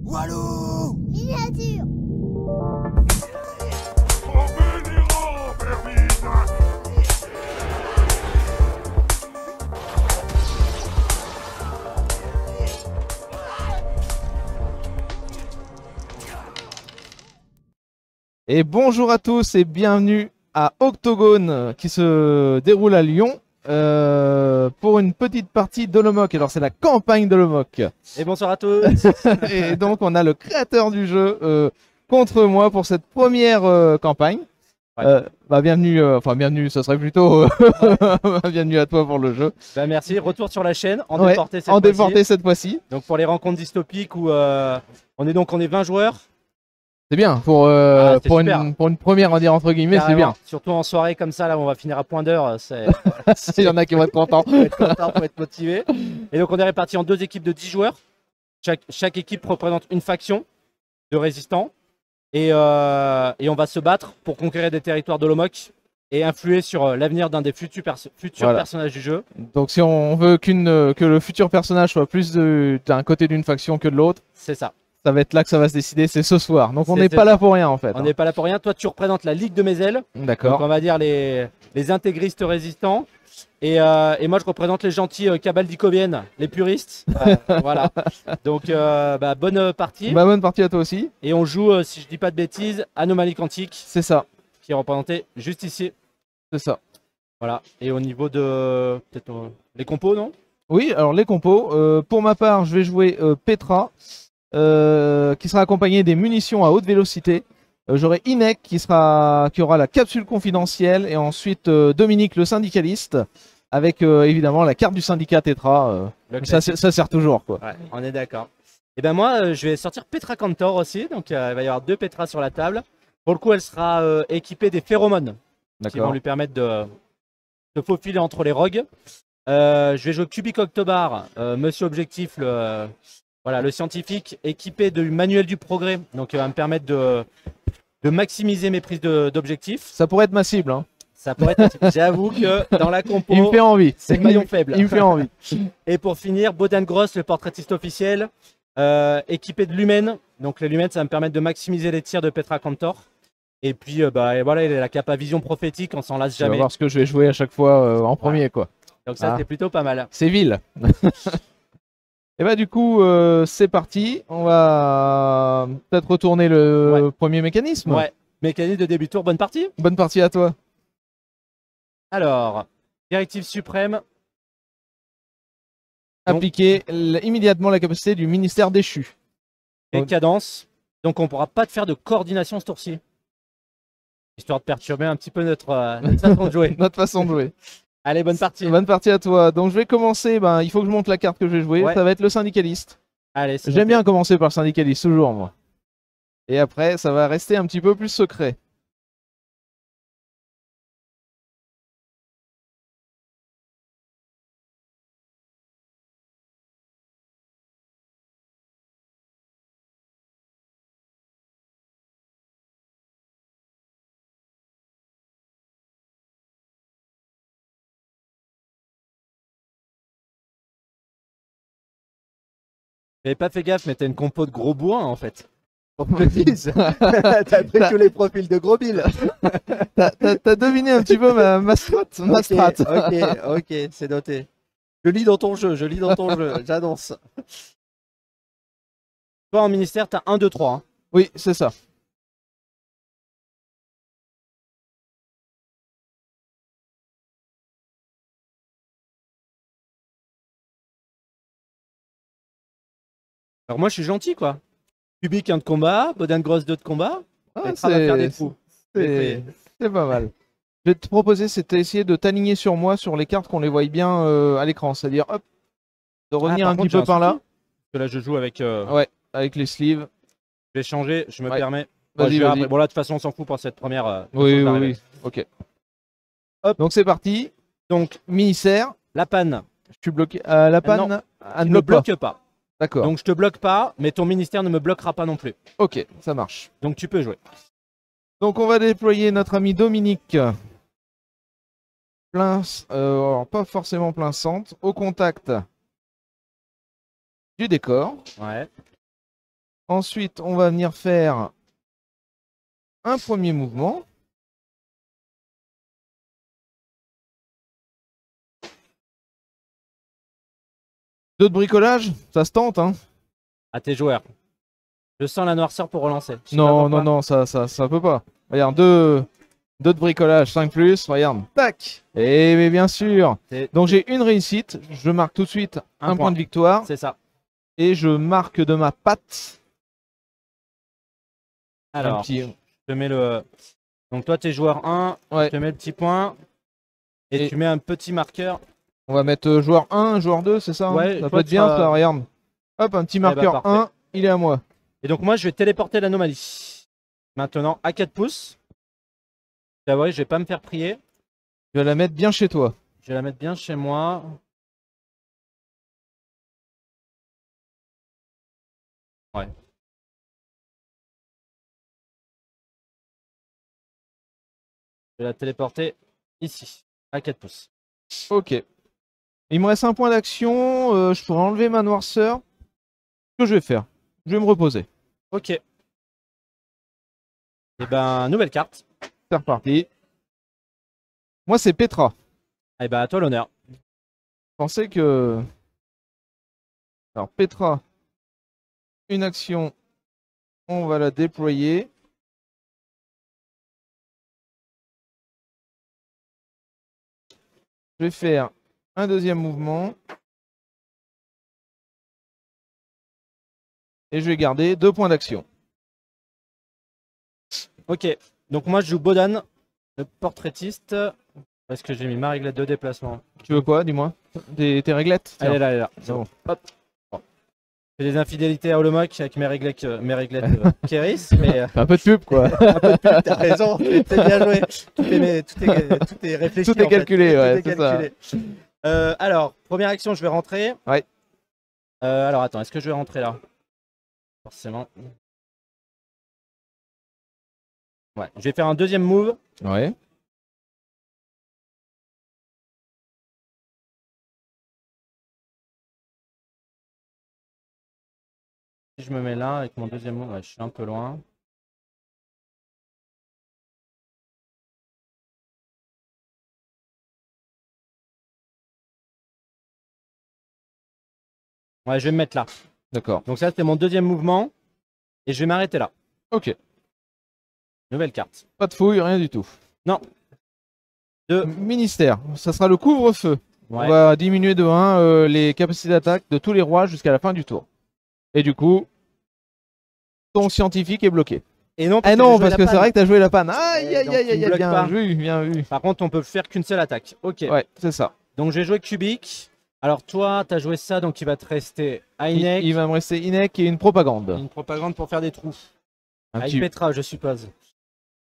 Walou! Miniature. Et bonjour à tous et bienvenue à Octogone qui se déroule à Lyon pour une petite partie d'Olomok. Alors c'est la campagne d'Olomok. Et bonsoir à tous. Et donc on a le créateur du jeu contre moi pour cette première campagne. Ouais. Bienvenue, bienvenue, ce serait plutôt bienvenue à toi pour le jeu. Bah merci, retour sur la chaîne, en Ouais, déporté cette en fois-ci. déporté cette fois-ci. Donc pour les rencontres dystopiques où on est 20 joueurs. C'est bien pour, c'est pour super. une première, on va dire entre guillemets, c'est Carrément. bien. Surtout en soirée comme ça, là où on va finir à point d'heure, Il y en a qui vont être contents. faut être content, faut être motivé. Et donc on est répartis en 2 équipes de 10 joueurs. Chaque équipe représente une faction de résistants. Et on va se battre pour conquérir des territoires d'Olomok et influer sur l'avenir d'un des futurs Voilà. personnages du jeu. Donc si on veut que le futur personnage soit plus d'un côté d'une faction que de l'autre, C'est ça. ça va être là que ça va se décider, c'est ce soir. Donc on C'est n'est ce pas là soir. pour rien en fait. On n'est pas là pour rien. Toi, tu représentes la Ligue de mes ailes. Donc D'accord. on va dire les intégristes résistants. Et moi je représente les gentils cabaldikoviennes, les puristes. Voilà. Donc bonne partie. Bah, bonne partie à toi aussi. Et on joue, si je dis pas de bêtises, Anomalie Quantique, C'est ça, qui est représenté juste ici. c'est ça. Voilà. Et au niveau de peut-être les compos, non? Oui, alors les compos. Pour ma part, je vais jouer Petra, qui sera accompagnée des munitions à haute vélocité. J'aurai Inek qui aura la capsule confidentielle et ensuite Dominique le syndicaliste avec évidemment la carte du syndicat Tetra. Le Ça classique. sert toujours quoi. Ouais, on est d'accord. Et ben moi, je vais sortir Petra Cantor aussi. Donc il va y avoir 2 Petra sur la table. Pour le coup, elle sera équipée des phéromones qui vont D'accord. lui permettre de se faufiler entre les rogues. Je vais jouer Cubic Octobar, Monsieur Objectif, le scientifique, équipé du manuel du progrès. Donc il va me permettre de maximiser mes prises d'objectifs. Ça pourrait être ma cible. Hein. Ça pourrait être. J'avoue que dans la compo, Il me fait envie. c'est le maillon faible. Il me fait envie. Et pour finir, Boden Gross, le portraitiste officiel, équipé de lumens. Donc les lumens, ça va me permettre de maximiser les tirs de Petra Cantor. Et puis et voilà, il a la capa vision prophétique, on s'en lasse Tu vas jamais. voir ce que je vais jouer à chaque fois en premier quoi. Donc ça, Ah. c'est plutôt pas mal. C'est vil. Et bah du coup, c'est parti. On va peut-être retourner le premier mécanisme. Ouais, mécanique de début de tour, bonne partie. Bonne partie à toi. Alors, directive suprême. Donc- Appliquer immédiatement la capacité du ministère déchu. Et Donc- cadence. Donc on pourra pas te faire de coordination ce tour-ci. Histoire de perturber un petit peu notre façon de jouer. Notre façon de jouer. Allez, bonne partie. Bonne partie à toi. Donc je vais commencer. Il faut que je monte la carte que je vais jouer. Ouais. Ça va être le syndicaliste. Allez, c'est J'aime noté. bien commencer par le syndicaliste, toujours moi. Et après, ça va rester un petit peu plus secret. J'avais pas fait gaffe, mais t'as une compo de gros bois en fait. Pour que je le dise. T'as pris que les profils de gros billes. T'as deviné un petit peu ma strat. Ma strat. Ok, c'est noté. Je lis dans ton jeu, j'annonce. Toi en ministère, t'as 1, 2, 3. Hein. Oui, c'est ça. Alors moi je suis gentil quoi. Cubic 1 de combat, Boden Gross 2 de combat. Ah, Petra va faire des trous. c'est pas mal. Je vais te proposer, c'est d'essayer de t'aligner sur moi sur les cartes qu'on les voit bien à l'écran. C'est-à-dire, hop, de revenir par un contre, petit j'ai peu par là. souci. Parce que là je joue avec. Ouais, avec les sleeves. Je vais changer, je me Ouais. permets. Vas-y, Je vais vas-y. après. Bon là de toute façon on s'en fout pour cette première. Oui, chose oui, d'arrivée. oui. Ok. Hop. Donc c'est parti. Donc Ministère. la panne. Je suis bloqué. La panne. non, Ah, Tu ne me pas. bloques pas. D'accord. Donc je te bloque pas, mais ton ministère ne me bloquera pas non plus. Ok, ça marche. Donc tu peux jouer. Donc on va déployer notre ami Dominique. Alors, pas forcément plein centre. Au contact du décor. Ouais. Ensuite, on va venir faire un premier mouvement. Deux de bricolage, ça se tente, hein? À tes joueurs. Je sens la noirceur pour relancer. Je sais pas Non, non, pourquoi. non, ça peut pas. Regarde, deux de bricolage, 5 plus, regarde. Tac! Et mais bien sûr. C'est Donc j'ai une réussite, je marque tout de suite un point de victoire. C'est ça. Et je marque de ma patte un Alors, petit... je te mets le. Donc, toi, t'es joueur 1. Ouais. Je te mets le petit point. Et tu mets un petit marqueur. On va mettre joueur 1, joueur 2, c'est ça? Ouais, Ça toi, peut être bien, ça, regarde. Hop, un petit bah, marqueur parfait. 1, il est à moi. Et donc, moi, je vais téléporter l'anomalie. Maintenant, à 4 pouces. Là, ouais, je vais pas me faire prier. Je vais la mettre bien chez toi. Je vais la mettre bien chez moi. Ouais. Je vais la téléporter ici, à 4 pouces. Ok. Il me reste un point d'action. Je pourrais enlever ma noirceur. Ce que je vais faire, je vais me reposer. Ok. Et ben, nouvelle carte. C'est reparti. Moi, c'est Petra. Et ben, à toi l'honneur. Je pensais que... Alors, Petra, une action, on va la déployer. Je vais faire un deuxième mouvement. Et je vais garder 2 points d'action. Ok. Donc, moi, je joue Bodan, le portraitiste. Parce que j'ai mis ma réglette de déplacement. Tu veux quoi, dis-moi? Tes réglettes? Elle est là, elle est là. C'est bon. Hop. Bon. Je fais des infidélités à Holomoc avec mes réglettes Keris, mais Un peu de pub, quoi. un peu de pub, t'as raison, c'est bien joué. Tout est réfléchi. Tout est en fait. calculé, Tout ouais, est c'est ça. calculé. Alors, première action, je vais rentrer. Ouais. Alors, attends, est-ce que je vais rentrer là? Forcément. Ouais, je vais faire un deuxième move. Ouais. Si je me mets là avec mon deuxième move, ouais, je suis un peu loin. Ouais, je vais me mettre là. D'accord. Donc ça, c'était mon deuxième mouvement. Et je vais m'arrêter là. Ok. Nouvelle carte. Pas de fouille, rien du tout. Non. Ministère. Ça sera le couvre-feu. Ouais. On va diminuer de 1 les capacités d'attaque de tous les rois jusqu'à la fin du tour. Et du coup, ton scientifique est bloqué. Et non, Ah non, parce que c'est vrai que t'as joué la panne. Aïe, Et aïe, donc, aïe, tu me aïe, bloques bien pas. vu, bien vu. Par contre, on peut faire qu'une seule attaque. Ok. Ouais, c'est ça. Donc, je vais jouer Cubic. Alors, toi, tu as joué ça, donc il va te rester Ainek. Il va me rester Inek et une propagande. Une propagande pour faire des trous. Un Avec petit- Petra, je suppose.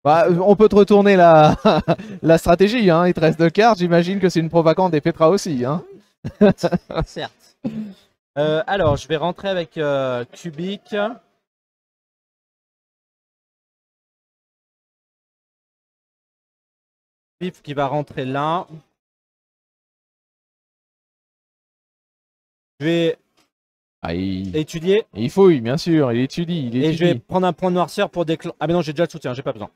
Bah, on peut te retourner la, la stratégie, hein. Il te reste 2 cartes, j'imagine que c'est une propagande et Petra aussi, hein. Certes. Alors, je vais rentrer avec Cubic. Pif qui va rentrer là. Je vais étudier. Il fouille, bien sûr, il étudie, Et je vais prendre un point de noirceur pour déclencher. Ah, mais non, j'ai déjà le soutien, j'ai pas besoin.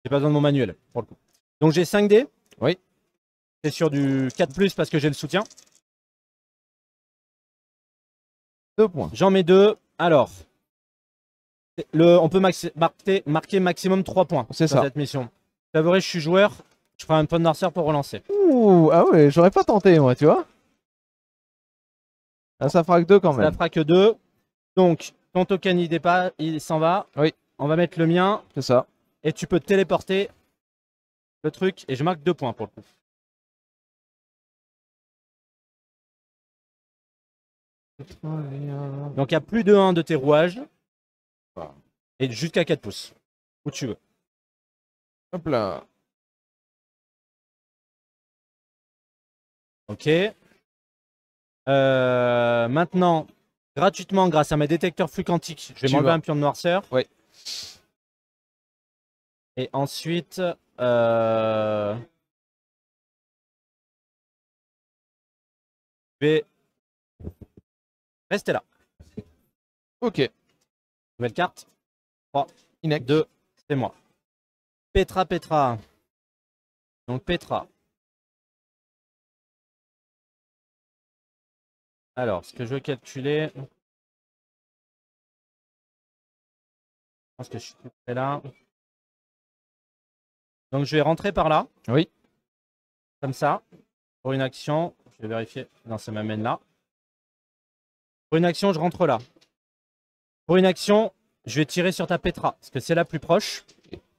J'ai pas besoin de mon manuel pour le coup. Donc, j'ai 5 dés. Oui. C'est sur du 4 parce que j'ai le soutien. 2 points. J'en mets 2. Alors, on peut marquer maximum 3 points C'est sur ça. cette mission. Favori, je suis joueur. Je ferai un point de noirceur pour relancer. Ouh, ah ouais, j'aurais pas tenté, moi, tu vois. Ah, ça fera que 2 quand Ça même. fera que 2. Donc, ton token, il s'en va. Oui. On va mettre le mien. C'est ça. Et tu peux téléporter le truc. Et je marque 2 points pour le coup. Donc, il y a plus de 1 de tes rouages. Et jusqu'à 4 pouces. Où tu veux. Hop là. Ok. Maintenant, gratuitement, grâce à mes détecteurs flux quantiques, je vais m'enlever un pion de noirceur. Oui. Et ensuite, je vais rester là. Ok. Nouvelle carte. 3, Inek. 2, c'est moi. Petra. Donc Petra. Alors, ce que je veux calculer. Je pense que je suis tout près là. Donc je vais rentrer par là. Oui. Comme ça. Pour une action. Je vais vérifier. Non, ça m'amène là. Pour une action, je rentre là. Pour une action, je vais tirer sur ta Petra. Parce que c'est la plus proche.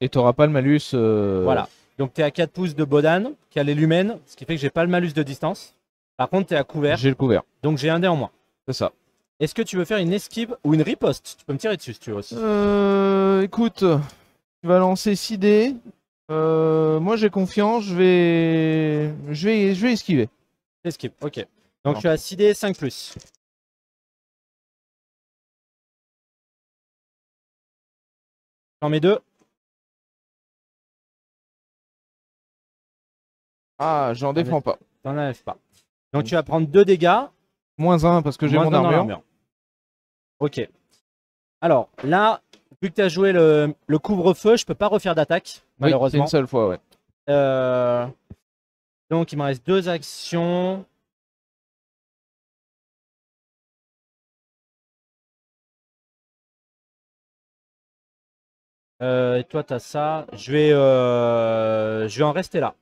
Et tu n'auras pas le malus. Voilà. Donc tu es à 4 pouces de Bodan, qui a les lumens. Ce qui fait que j'ai pas le malus de distance. Par contre, tu es à couvert. J'ai le couvert. Donc j'ai un dé en moins. C'est ça. Est-ce que tu veux faire une esquive ou une riposte? Tu peux me tirer dessus si tu veux aussi. Écoute, tu vas lancer 6 dés. Moi j'ai confiance, je vais esquiver. Esquive, ok. Donc Non. je suis à 6 dés, 5 plus. J'en mets 2. Ah, j'en défends pas. T'en enlèves pas. Donc tu vas prendre 2 dégâts. -1 parce que j'ai moins mon un dans armure. l'armure. Ok. Alors là, vu que tu as joué le couvre-feu, je peux pas refaire d'attaque, Oui, c'est malheureusement. une seule fois, ouais. Donc il me reste 2 actions. Et toi, tu as ça. Je vais en rester là.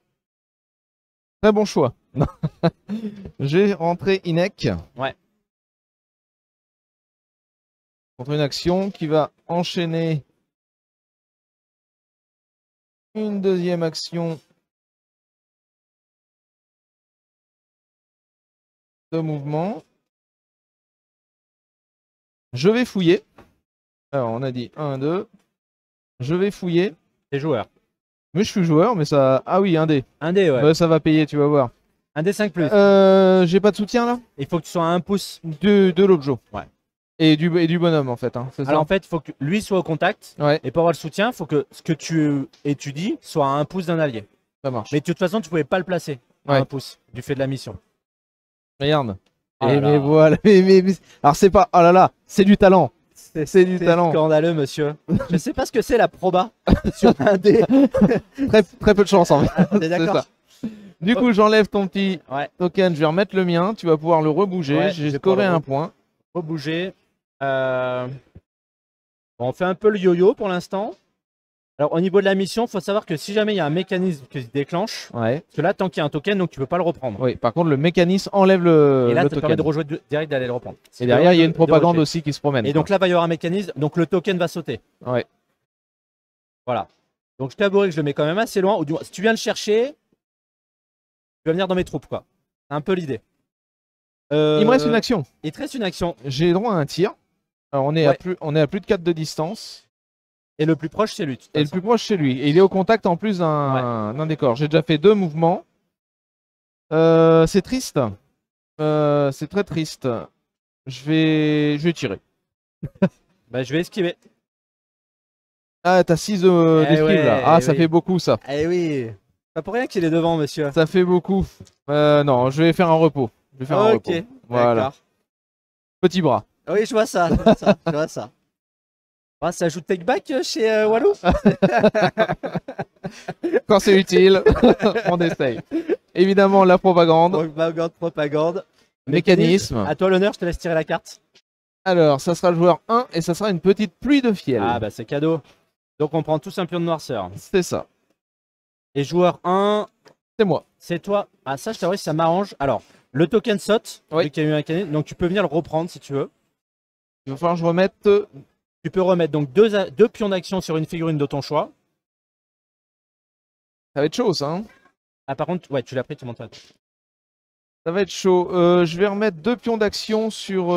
Très bon choix. J'ai rentré Inek. Ouais. Contre une action qui va enchaîner une deuxième action de mouvement. Je vais fouiller. Alors, on a dit 1, 2. Je vais fouiller. T'es joueur. Mais je suis joueur, mais ça... Ah oui, un dé. Un dé, ouais. Bah, ça va payer, tu vas voir. Un dé 5 plus. J'ai pas de soutien, là? Il faut que tu sois à 1 pouce. De l'objet. Ouais. Et du bonhomme, en fait. Hein, c'est ça? Alors en fait, il faut que lui soit au contact. Ouais, Et pour avoir le soutien, il faut que ce que tu étudies soit à 1 pouce d'un allié. ça marche. Mais de toute façon, tu pouvais pas le placer à Ouais. 1 pouce du fait de la mission. Regarde. Oh là Et mais là. voilà. Alors, c'est pas... Oh là là, c'est du talent. C'est du talent. Scandaleux, monsieur. Je sais pas ce que c'est la proba sur un dé. Très peu de chance, en fait. On est C'est d'accord. ça. Du coup, j'enlève ton petit Ouais. token, je vais remettre le mien, tu vas pouvoir le rebouger, Ouais, j'ai je vais pouvoir scoré le un point. Faut bouger. Bon, on fait un peu le yo-yo pour l'instant. Alors au niveau de la mission, il faut savoir que si jamais il y a un mécanisme qui se déclenche, Ouais. parce que là tant qu'il y a un token, donc tu peux pas le reprendre. Oui, par contre, le mécanisme enlève le, Et là, le ça te permet token. de rejouer direct d'aller le reprendre. Et derrière, il y a une De propagande rejet. aussi qui se promène. Et donc là, va y avoir un mécanisme, donc le token va sauter. Ouais. Voilà. Donc je t'avouerai que je le mets quand même assez loin. Ou du moins, si tu viens le chercher, tu vas venir dans mes troupes, quoi. C'est un peu l'idée. Il me reste une action. Il te reste une action. J'ai droit à un tir. Alors, on est, à plus de 4 de distance. Et le plus proche, c'est lui. de toute Et le façon. plus proche, c'est lui. Et il est au contact en plus d'un décor. J'ai déjà fait 2 mouvements. C'est triste. C'est très triste. Je vais tirer. Bah, je vais esquiver. Ah, t'as 6 Eh d'esquive ouais, là. Ah, eh ça oui. fait beaucoup ça. Eh oui. Pas pour rien qu'il est devant, monsieur. Ça fait beaucoup. Non, je vais faire un repos. Je vais faire un repos. Ok. Voilà. D'accord. Petit bras. Oui, je vois ça. Je vois ça. Je vois ça. Ah, ça joue take back chez Walou. Quand c'est utile, on essaye. Évidemment, la propagande. Propagande. Mécanisme. À toi l'honneur, je te laisse tirer la carte. Alors, ça sera le joueur 1 et ça sera une petite pluie de fiel. Ah bah c'est cadeau. Donc on prend tous un pion de noirceur. C'est ça. Et joueur 1, C'est moi. c'est toi. Ah ça, je t'avoue, ça m'arrange. Alors, le token saute, Oui. vu qu'il y a eu un mécanisme. Donc tu peux venir le reprendre si tu veux. Il va falloir que je remette. Tu peux remettre donc deux pions d'action sur une figurine de ton choix. Ça va être chaud, ça. Hein. Ah par contre, ouais, tu l'as pris, tu montes. Ça va être chaud. Je vais remettre 2 pions d'action sur.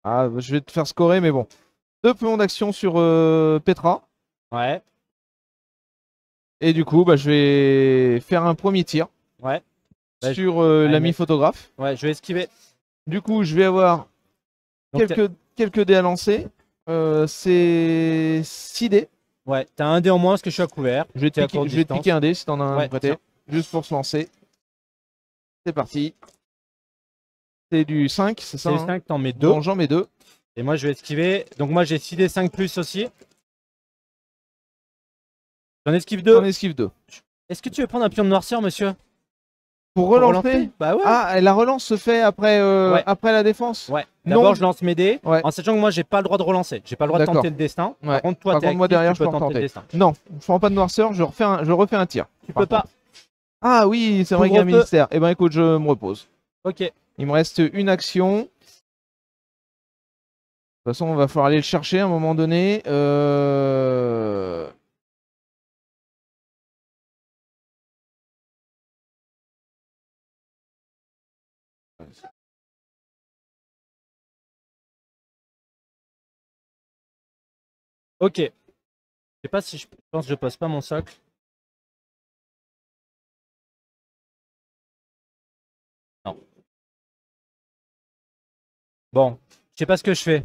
Ah, je vais te faire scorer, mais bon. 2 pions d'action sur Petra. Ouais, Et du coup, bah, je vais faire un premier tir ouais. Bah, sur allez, l'ami mais- photographe. Ouais, je vais esquiver. Du coup, je vais avoir Donc, quelques dés à lancer. C'est 6 dés. ouais, t'as un dé en moins parce que je suis à couvert. Je vais te T'es à piquer, courte je vais te distance. piquer un dé si t'en as un Ouais, à prêter. tiens. Juste pour se lancer. C'est parti. C'est du 5, c'est ça C'est le hein 5, t'en mets 2. Bon, j'en mets 2. Et moi, je vais esquiver. Donc moi, j'ai 6d5+ aussi. J'en esquive 2. On esquive 2. Est-ce que tu veux prendre un pion de noirceur, monsieur? Pour Pour relancer? Bah ouais. Ah, et la relance se fait après, Ouais. après la défense? Ouais. Non. D'abord, je lance mes dés. Ouais. En sachant que moi, j'ai pas le droit de relancer. J'ai pas le droit de D'accord. tenter le destin. Ouais. Par contre, toi, Par t'es contre, moi actif, derrière, tu je peux peux en tenter le tenter. destin. Non, je prends pas de noirceur, je refais un tir. Tu peux pas. Ah oui, c'est vrai qu'il y a un Couvre-feu. ministère. Eh ben écoute, je me repose. Ok. Il me reste une action. De toute façon, on va falloir aller le chercher à un moment donné. Ok. Je sais pas si je pense que je pose pas mon socle. Non. Bon. Je sais pas ce que je fais.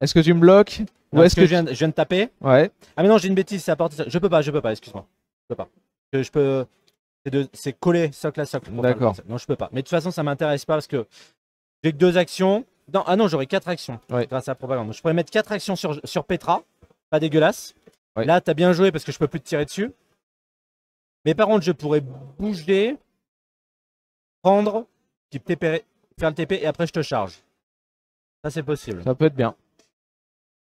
Est-ce que tu me bloques? Non, Ou est-ce est-ce que que je viens de taper? Ouais. Ah mais non, j'ai une bêtise, c'est à portée. Je peux pas, excuse-moi. Je peux pas. Je peux. C'est coller socle à socle. D'accord. Non, je peux pas. Mais de toute façon, ça m'intéresse pas parce que j'ai que 2 actions. Non, ah non, j'aurai 4 actions grâce à la propagande. Je pourrais mettre 4 actions sur Petra. Pas dégueulasse. Ouais. Là, t'as bien joué parce que je peux plus te tirer dessus. Mais par contre, je pourrais bouger, prendre, puis faire le TP et après je te charge. Ça, c'est possible. Ça peut être bien.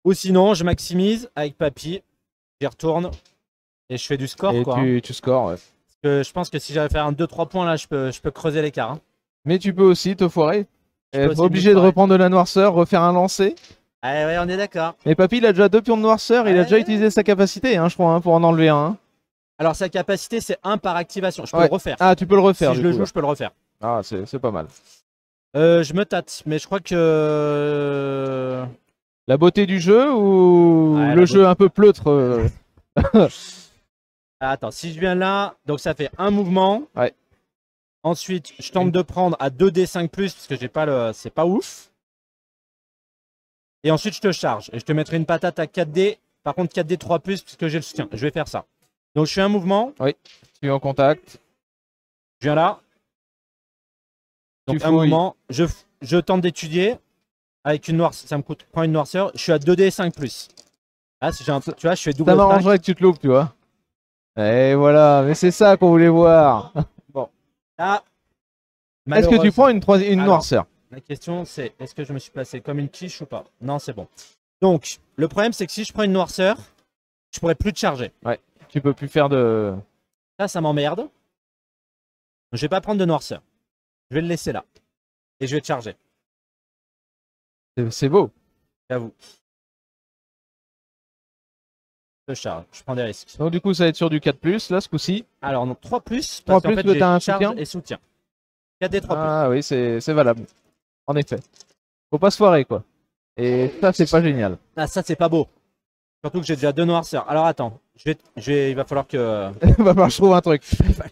Ou sinon, je maximise avec Papy, j'y retourne et je fais du score. Et quoi, tu scores, ouais. Parce que je pense que si j'arrive à faire un 2-3 points là, je peux creuser l'écart. Hein. Mais tu peux aussi te foirer. peux Être aussi obligé me de foirer. reprendre de la noirceur, refaire un lancer. Ah ouais, on est d'accord. Mais Papy, il a déjà 2 pions de noirceur, il a déjà Ouais. utilisé sa capacité, hein, je crois, hein, pour en enlever un. Hein. Alors sa capacité, c'est 1 par activation. Je peux Ouais. le refaire. Ah, tu peux le refaire. Si je du le coup, joue, là. je peux le refaire. Ah, c'est pas mal. Je me tâte, mais je crois que... La beauté du jeu ou Ouais, le jeu un peu pleutre Ah, attends, si je viens là, donc ça fait un mouvement. Ouais. Ensuite, je tente de prendre à 2d5+, parce que j'ai pas le... c'est pas ouf. Et ensuite, je te charge. Et je te mettrai une patate à 4D. Par contre, 4D 3+, puisque j'ai le soutien. Je vais faire ça. Donc, je fais un mouvement. Tu es en contact. Je viens là. Donc, Tu un fouilles. mouvement. Je tente d'étudier. Avec une noirceur. Ça me prend une noirceur. Je suis à 2D5+. Là, si j'ai un... tu vois, je fais double Ça stack. m'arrangerait que tu te loupes, tu vois. Et voilà, mais c'est ça qu'on voulait voir. Là, Est-ce que tu prends une Alors, noirceur? La question, c'est est-ce que je me suis placé comme une quiche ou pas? Non, c'est bon. Donc, le problème, c'est que si je prends une noirceur, je pourrais plus te charger. Tu peux plus faire de... Ça m'emmerde. Je vais pas prendre de noirceur. Je vais le laisser là. Et je vais te charger. C'est beau. J'avoue. Je charge. Je prends des risques. Donc du coup, ça va être sur du 4+, là, ce coup-ci. Alors, non, 3+. 3+, Parce qu'en fait, t'as un j'ai charge soutien et soutien. 4D 3+. Ah oui, c'est valable. En effet. Faut pas se foirer, quoi. Et ça, c'est pas génial. Ah, ça, c'est pas beau. Surtout que j'ai déjà 2 noirceurs. Alors, attends. Il va falloir que... Va falloir que je trouve un truc.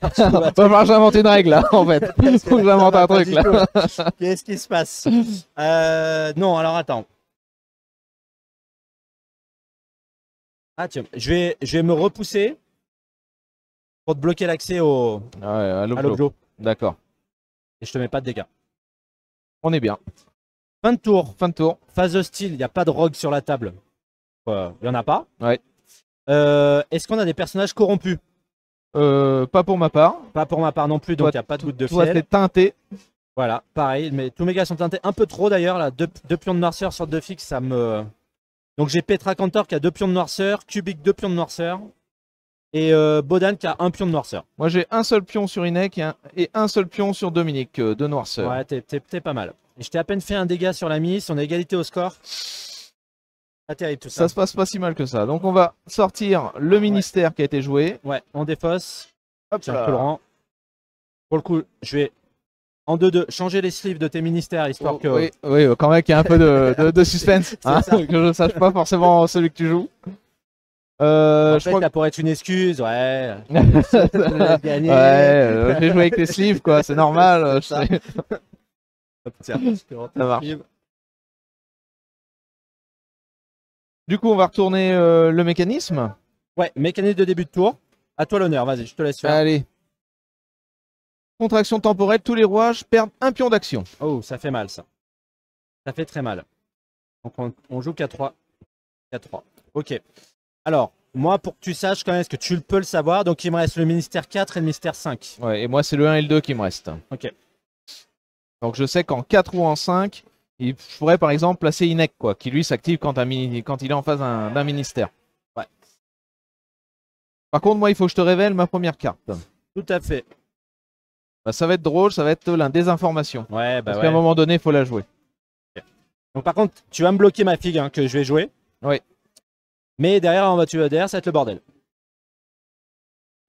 Va falloir que j'invente une règle, là, en fait. Faut que j'invente un truc, là. Qu'est-ce qui se passe? Non, alors attends. Ah tiens, je vais me repousser pour te bloquer l'accès Ouais, à à l'objet. l'objet. D'accord. Et je te mets pas de dégâts. On est bien. Fin de tour. Fin de tour. Phase hostile, il n'y a pas de rogue sur la table. Il n'y en a pas. Ouais. Est-ce qu'on a des personnages corrompus? Pas pour ma part. Pas pour ma part non plus, donc il n'y a pas de goutte de Toi, fiel. t'es teinté. Voilà, pareil. Mais tous mes gars sont teintés un peu trop d'ailleurs. Là, 2 pions de noirceur sur 2 fixes, ça me... Donc j'ai Petra Cantor qui a 2 pions de noirceur, Kubik 2 pions de noirceur et Bodan qui a 1 pion de noirceur. Moi, j'ai un seul pion sur Inek et un seul pion sur Dominique de noirceur. Ouais, t'es pas mal. Et je t'ai à peine fait un dégât sur la miss, on a égalité au score. Pas terrible tout ça. Ça se passe pas si mal que ça. Donc, on va sortir le ministère qui a été joué. Ouais, on défausse. Hop Tiens, là. je te le rends. Pour le coup, je vais en 2-2 changer les sleeves de tes ministères histoire Oh, que... oui, quand même qu'il y a un peu de suspense. Hein, ça. que je sache pas forcément celui que tu joues. En Je fait, crois là, pour être une excuse, ouais. que... Gagné. Ouais, j'ai joué avec tes sleeves, quoi. C'est normal. C'est ça. je sais. Hop, tiens, je te rends tes Ça marche. sleeves. Du coup, on va retourner le mécanisme. Ouais, mécanisme de début de tour. À toi l'honneur, vas-y, je te laisse faire. Allez. Contraction temporelle, tous les rouages perdent un pion d'action. Oh, ça fait mal ça. Ça fait très mal. Donc on joue 4-3. 4-3. Ok. Alors, moi, pour que tu saches quand même, est-ce que tu peux le savoir? Donc, il me reste le ministère 4 et le ministère 5. Ouais, et moi, c'est le 1 et le 2 qui me restent. Ok. Donc, je sais qu'en 4 ou en 5, je pourrais par exemple placer Inek, quoi, qui lui s'active quand il est en face d'un ministère. Ouais. Par contre, moi, il faut que je te révèle ma première carte. Tout à fait. Bah, ça va être drôle, ça va être la désinformation. Ouais, bah Parce ouais. qu'à un moment donné, il faut la jouer. Donc, par contre, tu vas me bloquer ma figue hein, que je vais jouer. Oui. Mais derrière, derrière, ça va être le bordel.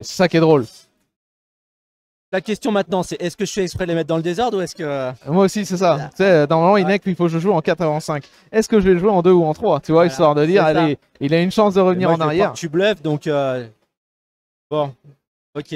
C'est ça qui est drôle. La question maintenant, c'est est-ce que je fais exprès de les mettre dans le désordre ou est-ce que. Moi aussi, c'est ça. Tu sais, normalement, Inek, il faut que je joue en 4 et en 5. Est-ce que je vais le jouer en 2 ou en 3? Tu vois, Voilà, histoire de dire, c'est ça. allez, il a une chance de revenir Moi, en je vais arrière. croire que tu bluffes, donc. Bon, ok.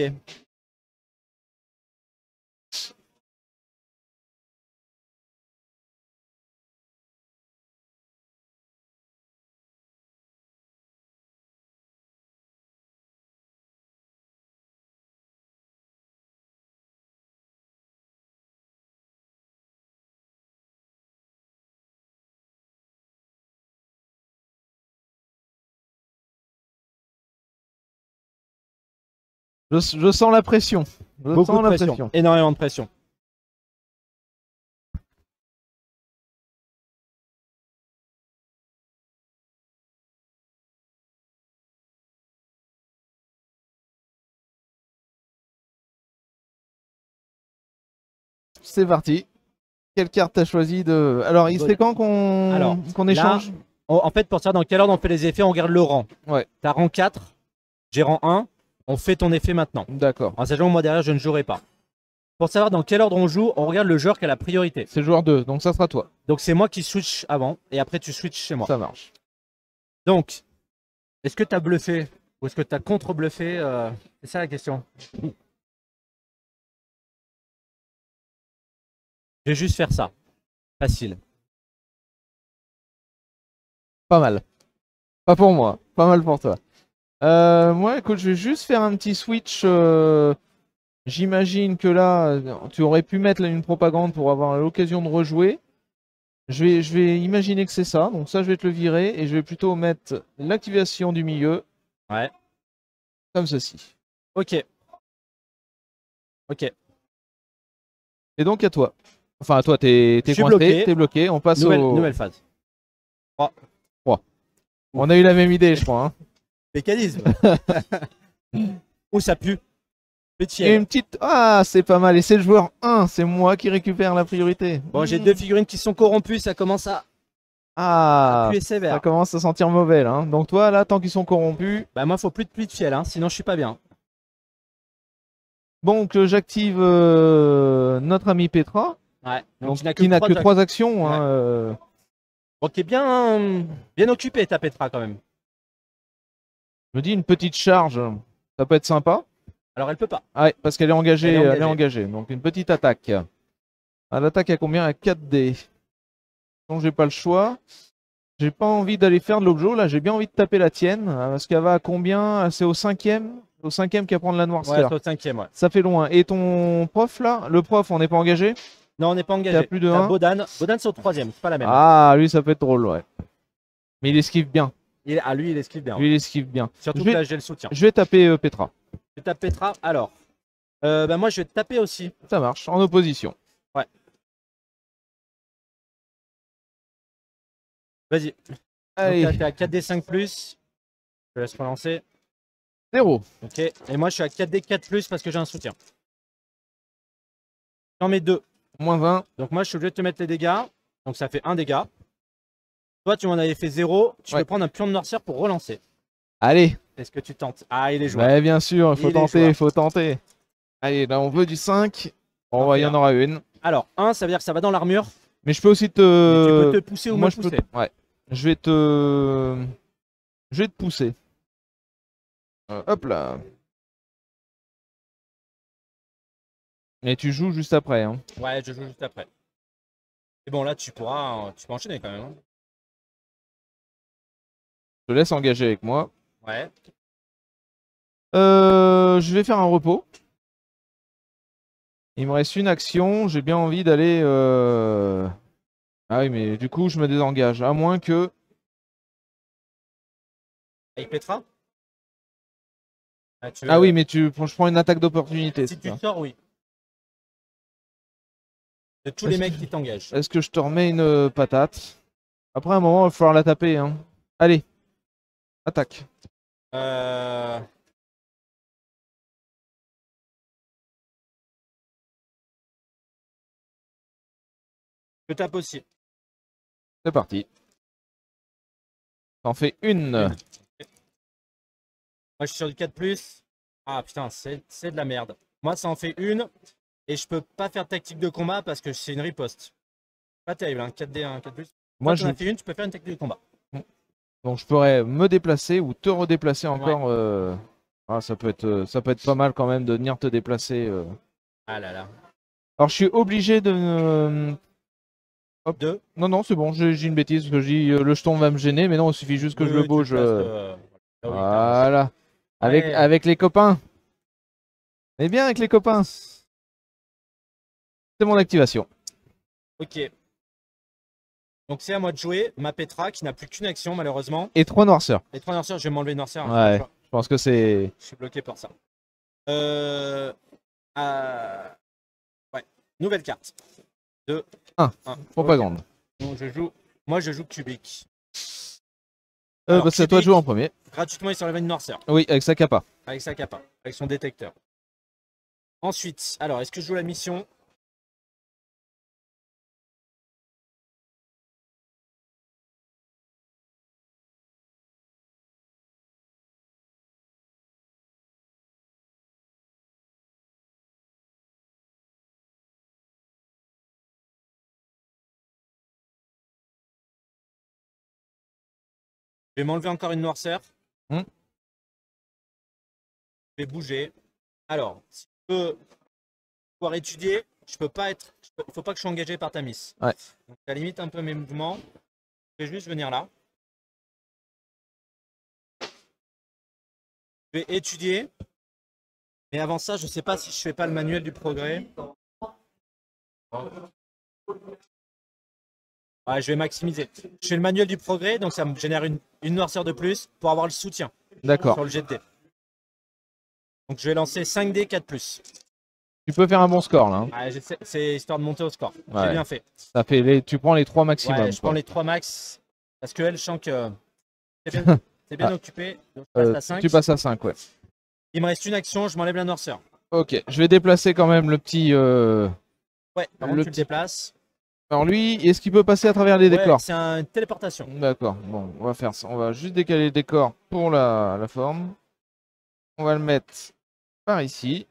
Je sens la pression. Je Beaucoup sens de la pression. pression. Énormément de pression. C'est parti. Quelle carte t'as choisi de. Alors, il serait quand qu'on échange? En fait, pour savoir dans quel ordre on fait les effets, on regarde le rang. Ouais. T'as rang 4, j'ai rang 1, on fait ton effet maintenant. D'accord. En sachant que moi derrière, je ne jouerai pas. Pour savoir dans quel ordre on joue, on regarde le joueur qui a la priorité. C'est le joueur 2, donc ça sera toi. Donc c'est moi qui switch avant, et après tu switches chez moi. Ça marche. Donc, est-ce que tu as bluffé ou est-ce que tu as contre-bluffé C'est ça la question. Je vais juste faire ça. Facile. Pas mal. Pas pour moi, pas mal pour toi. Moi, écoute, je vais juste faire un petit switch. J'imagine que là, tu aurais pu mettre là, une propagande pour avoir l'occasion de rejouer. Je vais imaginer que c'est ça. Donc ça, je vais te le virer et je vais plutôt mettre l'activation du milieu. Ouais. Comme ceci. Ok. Ok. Et donc à toi. Enfin, à toi, t'es coincé, t'es bloqué. On passe nouvelle phase. 3. On a eu la même idée, je crois. Hein. Mécanisme. Où ça pue. Petit Et une petite. Ah, c'est pas mal. Et c'est le joueur 1. C'est moi qui récupère la priorité. Bon, j'ai 2 figurines qui sont corrompues. Ça commence à puer sévère. Ça commence à sentir mauvais là. Hein. Donc toi, là, tant qu'ils sont corrompus. Bah, moi, faut plus de pluie de fiel. Hein, sinon, je suis pas bien. Donc, j'active notre ami Petra. Ouais. Donc, qui n'a que 3 actions. Ouais. Hein, Bon, qui est bien occupé, ta Petra, quand même. Je me dis une petite charge. Ça peut être sympa. Alors, elle peut pas. Ah ouais, parce qu'elle est engagée. Elle est engagée. Donc, une petite attaque. Ah, l'attaque à combien? À 4 dés. Donc, j'ai pas le choix. J'ai pas envie d'aller faire de l'objet. Là, j'ai bien envie de taper la tienne. Parce qu'elle va à combien? C'est au 5e. Au 5e qui va prendre la noirceur. Ouais, c'est au 5e, ouais. Ça fait loin. Et ton prof là? Le prof, on n'est pas engagé? Non, on n'est pas engagé. T'as plus de 1. Bodan, c'est au 3e, c'est pas la même. Ah, lui, ça peut être drôle, ouais. Mais il esquive bien. Lui, il esquive bien. Lui, il esquive bien. Surtout que là, j'ai le soutien. Je vais taper Petra. Je tape Petra. Alors, moi, je vais te taper aussi. Ça marche, en opposition. Ouais. Vas-y. Allez. T'es à 4D5+. Je te laisse relancer. 0. Ok. Et moi, je suis à 4D4+, parce que j'ai un soutien. J'en mets 2. Moins 1. Donc moi, je suis obligé de te mettre les dégâts. Donc ça fait 1 dégât. Toi, tu m'en avais fait 0. Tu peux prendre un pion de noirceur pour relancer. Allez. Est-ce que tu tentes? Ah, il est jouable. Ouais, bien sûr, il faut tenter. Allez, là, on veut du 5. Bon, il y en aura une. Alors, 1, ça veut dire que ça va dans l'armure. Mais je peux aussi te... Mais tu peux te pousser ou me pousser. Ouais. Je vais te pousser. Hop là. Et tu joues juste après. Hein. Ouais, je joue juste après. Et bon, là, tu peux enchaîner quand même. Hein. Je te laisse engager avec moi. Ouais. Je vais faire un repos. Il me reste une action. J'ai bien envie d'aller Ah oui, mais du coup, je me désengage. À moins que... Ah, il pètera. Ah oui, mais je prends une attaque d'opportunité. Si tu sors, oui. De tous les mecs qui t'engagent. Est-ce que je te remets une patate? Après, à un moment, il va falloir la taper. Hein. Allez. Attaque. Je tape aussi. C'est parti. T'en fais une. Moi, je suis sur du 4+. Ah putain, c'est de la merde. Moi, ça en fait une. Et je peux pas faire de tactique de combat parce que c'est une riposte. Pas terrible, hein. 4D1, 4+. Moi, j'en ai fait une, tu peux faire une tactique de combat. Donc, je pourrais me déplacer ou te redéplacer encore. Ouais. Ah, ça peut être pas mal quand même de venir te déplacer. Ah là là. Alors, je suis obligé de... Hop. Deux. Non, non, c'est bon, j'ai une bêtise, parce que je dis le jeton va me gêner, mais non, il suffit juste que je le bouge. Voilà. Avec les copains. Et bien avec les copains. C'est mon activation. Ok. Donc c'est à moi de jouer. Ma Petra qui n'a plus qu'une action malheureusement. Et 3 noirceurs. Et 3 noirceurs, je vais m'enlever noirceur. Ouais, je pense que c'est... Je suis bloqué par ça. Ouais. Nouvelle carte. 2. 1. Propagande. Okay. Donc, moi je joue cubique. Bah, c'est à toi de jouer en premier. Gratuitement il s'enlève une noirceur. Oui, avec sa capa. Avec sa capa. Avec son détecteur. Ensuite, alors est-ce que je joue la mission? Je vais m'enlever encore une noirceur. Je vais bouger. Alors, si je peux pouvoir étudier, je peux pas être. Il faut pas que je sois engagé par ta miss. Ouais. Donc ça limite un peu mes mouvements. Je vais juste venir là. Je vais étudier. Mais avant ça, je sais pas si je fais pas le manuel du progrès. Ouais, je vais maximiser. Je fais le manuel du progrès, donc ça me génère une noirceur de plus pour avoir le soutien. D'accord. Sur le jet de dés. Donc je vais lancer 5D 4+. Tu peux faire un bon score là. Hein. Ouais, c'est histoire de monter au score. Ouais. J'ai bien fait. Ça fait tu prends les 3 maximum. Ouais, je prends les 3 max. Parce que elle, je sens que c'est bien occupé. Donc je passe à 5. Tu passes à 5, ouais. Il me reste une action, je m'enlève la noirceur. Ok, je vais déplacer quand même le petit... Ouais, par contre tu le déplaces. Alors lui, est-ce qu'il peut passer à travers les décors? C'est une téléportation. D'accord, bon, on va faire ça. On va juste décaler le décor pour la forme. On va le mettre par ici.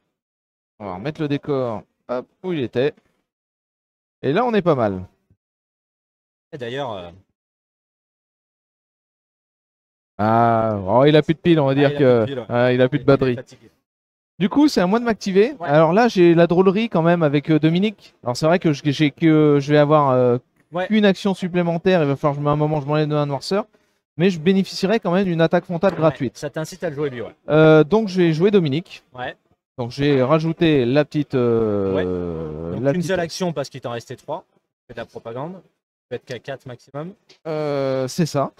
On va remettre le décor hop, où il était. Et là, on est pas mal. Et d'ailleurs... Ah, oh, il a plus de pile, on va dire que... Il a plus de batterie. Du coup, c'est à moi de m'activer. Ouais. Alors là, j'ai la drôlerie quand même avec Dominique. Alors c'est vrai que je vais avoir une action supplémentaire. Il va falloir que un moment je m'enlève de la noirceur. Mais je bénéficierai quand même d'une attaque frontale gratuite. Ça t'incite à le jouer lui, ouais. Donc je vais jouer Dominique. Ouais. Donc j'ai rajouté la petite... Donc une seule action parce qu'il t'en restait 3. Fais de la propagande. Tu peux être qu'à 4 maximum. C'est ça.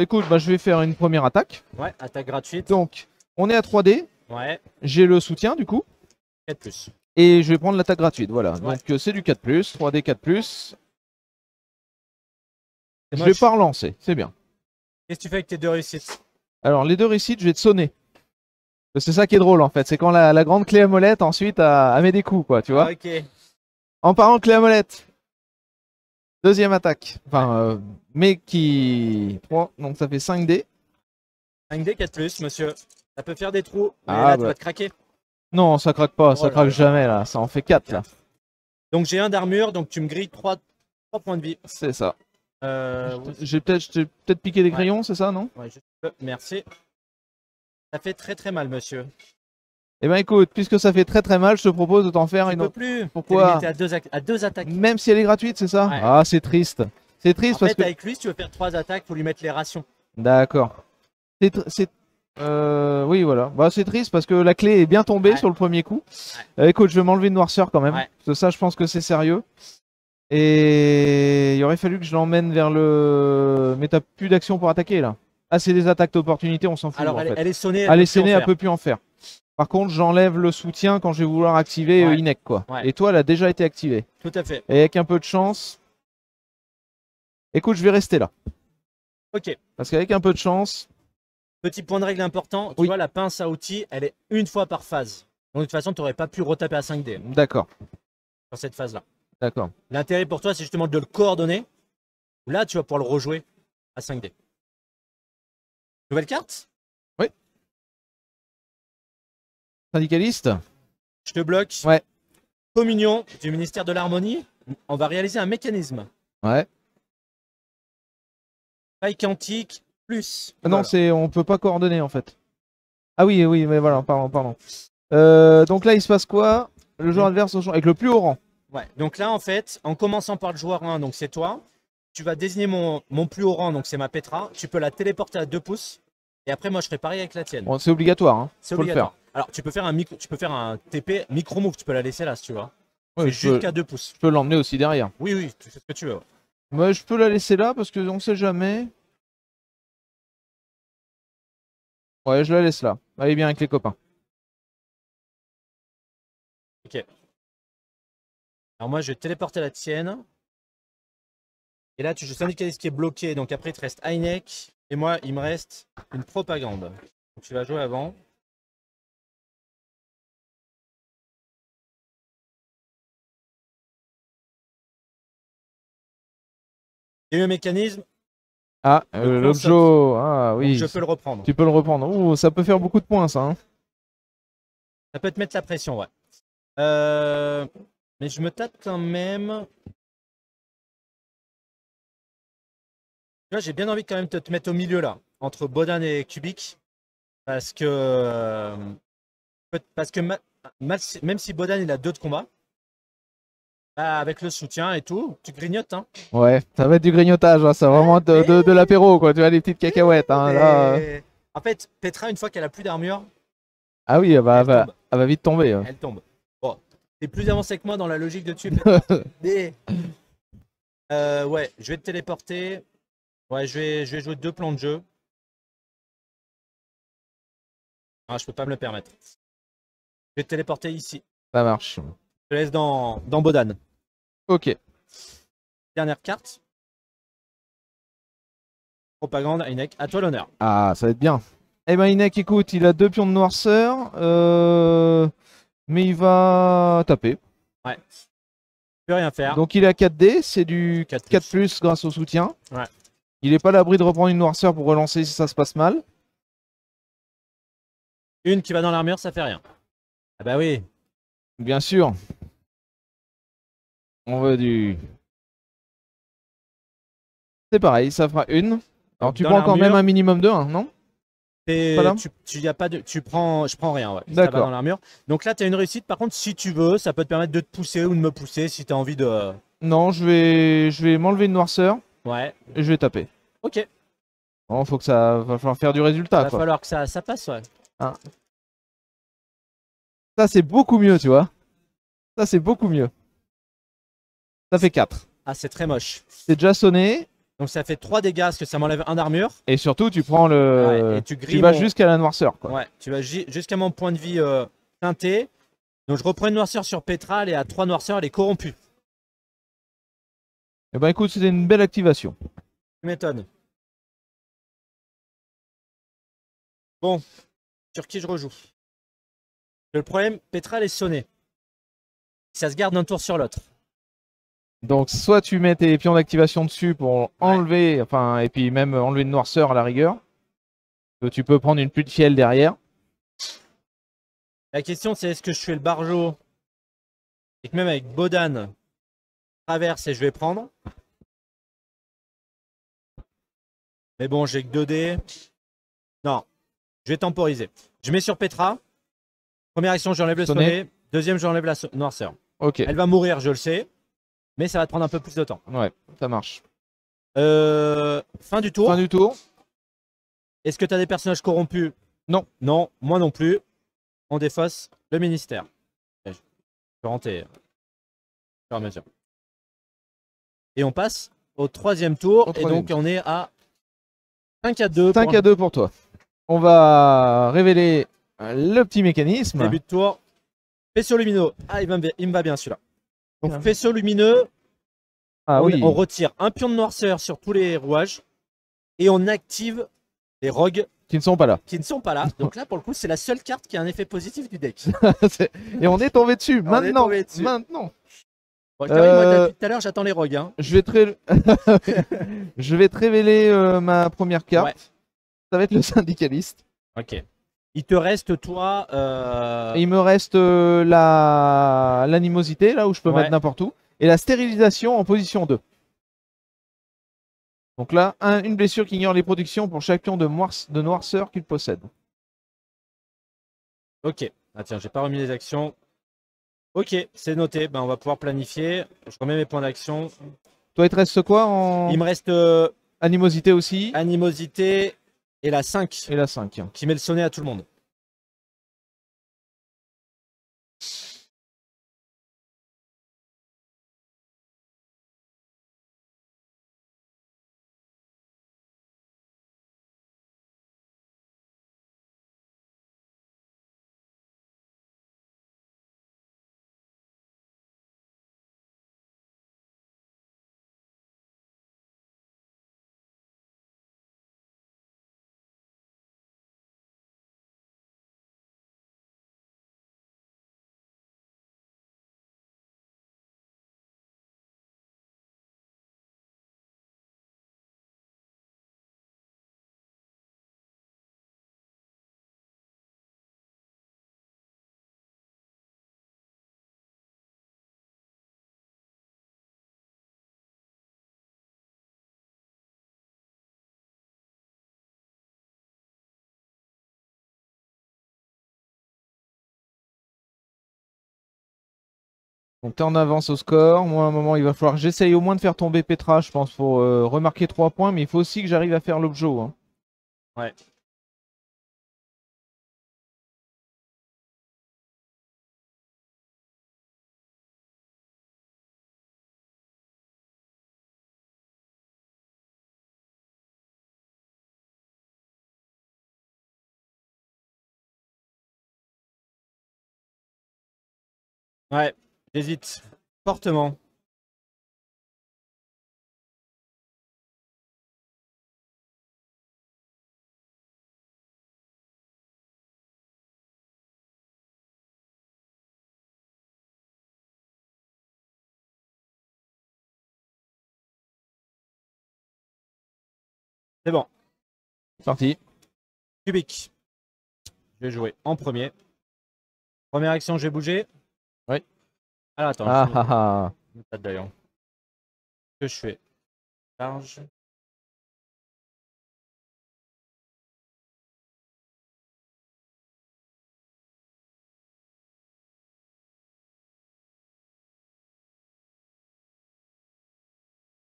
Écoute, bah, je vais faire une première attaque. Ouais, attaque gratuite. Donc on est à 3D. Ouais. J'ai le soutien du coup. 4+. Et je vais prendre l'attaque gratuite, voilà. Ouais. Donc c'est du 4+, 3D 4+. Je vais pas relancer, c'est bien. Qu'est-ce que tu fais avec tes 2 réussites? Alors les 2 réussites, je vais te sonner. C'est ça qui est drôle en fait, c'est quand la grande clé à molette ensuite a met des coups, quoi, tu vois. Ok. En parlant de clé à molette. Deuxième attaque. Enfin, mais qui... 3, donc ça fait 5D. 5D 4+, monsieur. Ça peut faire des trous, mais là tu vas te craquer. Non, ça craque pas, ça craque jamais là, ça en fait 4 là. Donc j'ai 1 d'armure, donc tu me grilles 3 points de vie. C'est ça. J'ai peut-être piqué des crayons, c'est ça, non? Ouais, merci. Ça fait très très mal, monsieur. Eh ben écoute, puisque ça fait très très mal, je te propose de t'en faire une autre. Plus. Pourquoi? À deux attaques. Même si elle est gratuite, c'est ça? Ouais. Ah, c'est triste. C'est triste parce que... avec lui, si tu veux faire 3 attaques, faut lui mettre les rations. D'accord. Oui, voilà. Bah, c'est triste parce que la clé est bien tombée sur le premier coup. Écoute, je vais m'enlever une noirceur quand même. Parce que ça, je pense que c'est sérieux. Et il aurait fallu que je l'emmène vers le... Mais t'as plus d'action pour attaquer là. Ah, c'est des attaques d'opportunité, on s'en fout Alors en fait. elle est sonnée, Elle est peut plus en sonnée, elle faire. peut plus en faire. Par contre, j'enlève le soutien quand je vais vouloir activer Ouais. Inec quoi. Ouais. Et toi, elle a déjà été activée. Tout à fait. Et avec un peu de chance... Écoute, je vais rester là. Ok. Parce qu'avec un peu de chance... Petit point de règle important, tu Oui. vois la pince à outils, elle est une fois par phase. Donc de toute façon, tu n'aurais pas pu retaper à 5D D'accord, sur cette phase-là. d'accord. L'intérêt pour toi, c'est justement de le coordonner. Là, tu vas pouvoir le rejouer à 5D. Nouvelle carte? Oui. Syndicaliste? Je te bloque. Ouais. Communion du ministère de l'Harmonie. On va réaliser un mécanisme. Ouais. Faille quantique plus. Ah non, Voilà. c'est on peut pas coordonner en fait. Ah oui, oui, mais voilà, pardon, pardon. Donc là, il se passe quoi? Le joueur adverse avec le plus haut rang. Ouais. Donc là, en fait, en commençant par le joueur 1, donc c'est toi, tu vas désigner mon plus haut rang, donc c'est ma Petra. Tu peux la téléporter à 2 pouces. Et après, moi, je ferai pareil avec la tienne. Bon, c'est obligatoire, hein. C'est Faut obligatoire. le faire. Alors, tu peux faire un TP micro-move. Tu peux la laisser là si tu veux. Ouais, C'est je peux, jusqu'à 2 pouces. je peux l'emmener aussi derrière. Oui, oui, tu fais ce que tu veux. Ouais. Moi, je peux la laisser là parce que on sait jamais. Ouais, je la laisse là. Allez bien avec les copains. Ok. Alors moi, je vais téléporter la tienne. Et là, tu joues syndicaliste qui est bloqué. Donc après, il te reste Heineck. Et moi, il me reste une propagande. Donc tu vas jouer avant. Et le mécanisme, Ah, le plan saute. Lojo. Ah Donc oui. je peux le reprendre. Tu peux le reprendre. Ouh, ça peut faire beaucoup de points, ça. Hein. Ça peut te mettre la pression, ouais. Mais je me tâte quand même. Tu vois, j'ai bien envie quand même de te mettre au milieu là, entre Bodan et Kubik. Parce que, même si Bodan il a 2 de combat, bah, avec le soutien et tout, tu grignotes. Hein. Ouais, ça va être du grignotage. Hein. C'est vraiment de l'apéro, quoi. Tu vois, des petites cacahuètes. Hein, là, En fait, Petra, une fois qu'elle a plus d'armure, Ah oui, tombe. elle va vite tomber. Elle tombe. Bon, t'es plus avancé que moi dans la logique de tube. Mais ouais, je vais te téléporter. Ouais, je vais jouer 2 plans de jeu. Ah, je peux pas me le permettre. Je vais te téléporter ici. Ça marche. Je te laisse dans Bodan. Ok. Dernière carte. Propagande, Heineck, à toi l'honneur. Ah, ça va être bien. Eh ben, Inek, écoute, il a 2 pions de noirceur. Mais il va taper. Ouais. Je peux rien faire. Donc il est à 4D, c'est du 4+. 4+ grâce au soutien. Ouais. Il n'est pas à l'abri de reprendre une noirceur pour relancer si ça se passe mal. Une qui va dans l'armure, ça fait rien. Ah bah oui. Bien sûr. On veut du... C'est pareil, ça fera une. Alors tu Dans prends quand même l'armure, un minimum de 1, non? Voilà. Je prends rien, ouais. Ça va D'accord. dans l'armure. Donc là, tu as une réussite. Par contre, si tu veux, ça peut te permettre de te pousser ou de me pousser si tu as envie de. Non, je vais m'enlever une noirceur Ouais. et je vais taper. Ok. Bon, faut que ça va falloir faire du résultat. Va Quoi. falloir que ça passe, ouais. Hein. Ça c'est beaucoup mieux, tu vois. Ça c'est beaucoup mieux. Ça fait 4. Ah, c'est très moche. C'est déjà sonné. Donc ça fait 3 dégâts parce que ça m'enlève 1 d'armure. Et surtout, tu prends le. Ouais, et tu grilles vas mon- jusqu'à la noirceur. Quoi. Ouais, tu vas jusqu'à mon point de vie teinté. Donc je reprends une noirceur sur Petra, elle est à 3 noirceurs, elle est corrompue. Eh ben écoute, c'était une belle activation. Tu m'étonnes. Bon, sur qui je rejoue? Le problème, Petra, elle est sonnée. Ça se garde d'un tour sur l'autre. Donc soit tu mets tes pions d'activation dessus pour enlever, enfin, et puis même enlever une noirceur à la rigueur. Tu peux prendre une pluie de fiel derrière. La question, c'est est-ce que je fais le barjo et que même avec Bodan, je traverse et je vais prendre. Mais bon, j'ai que 2 dés. Non, je vais temporiser. Je mets sur Petra. Première action, j'enlève le sonnet. Deuxième, j'enlève la noirceur. Ok. Elle va mourir, je le sais. Mais ça va te prendre un peu plus de temps. Ouais, ça marche. Fin du tour. Fin du tour. Est-ce que tu as des personnages corrompus? Non. Non, moi non plus. On défausse le ministère. Je vais rentrer. Sur la mesure. Et on passe au troisième tour. Au Et donc troisième. on est à 5-2. 5 à 2 pour toi. On va révéler le petit mécanisme. Début de tour. Faisceau lumineux. Ah, il me va bien celui-là. Donc Ah. faisceau lumineux. Ah oui. On retire un pion de noirceur sur tous les rouages. Et on active les rogues Qui ne sont pas là. qui ne sont pas là. Donc là, pour le coup, c'est la seule carte qui a un effet positif du deck. Et on est tombé dessus. On est Maintenant. tombé dessus. Maintenant. Bon, Karim, moi, depuis tout à l'heure, j'attends les rogues. Hein. Je vais te, je vais te révéler ma première carte. Ouais. Ça va être le syndicaliste. Ok. Il te reste, toi. Et il me reste l'animosité, là où je peux Ouais. mettre n'importe où. Et la stérilisation en position 2. Donc là, une blessure qui ignore les productions pour chaque pion de noirceur qu'il possède. Ok. Ah tiens, j'ai pas remis les actions. Ok, c'est noté. Ben, on va pouvoir planifier. Je remets mes points d'action. Toi, il te reste quoi en Il me reste animosité aussi animosité et la 5 et la 5. qui met le sonnet à tout le monde. Donc t'es en avance au score. Moi, à un moment, il va falloir que j'essaye au moins de faire tomber Petra, je pense, pour remarquer 3 points. Mais il faut aussi que j'arrive à faire l'objet. Hein. Ouais. Ouais, j'hésite fortement. C'est bon. Parti. Cubique. Je vais jouer en premier. Première action, je vais bouger. Oui. Alors attends, Ah je ah ah. pas d'ailleurs. Que je fais? Charge.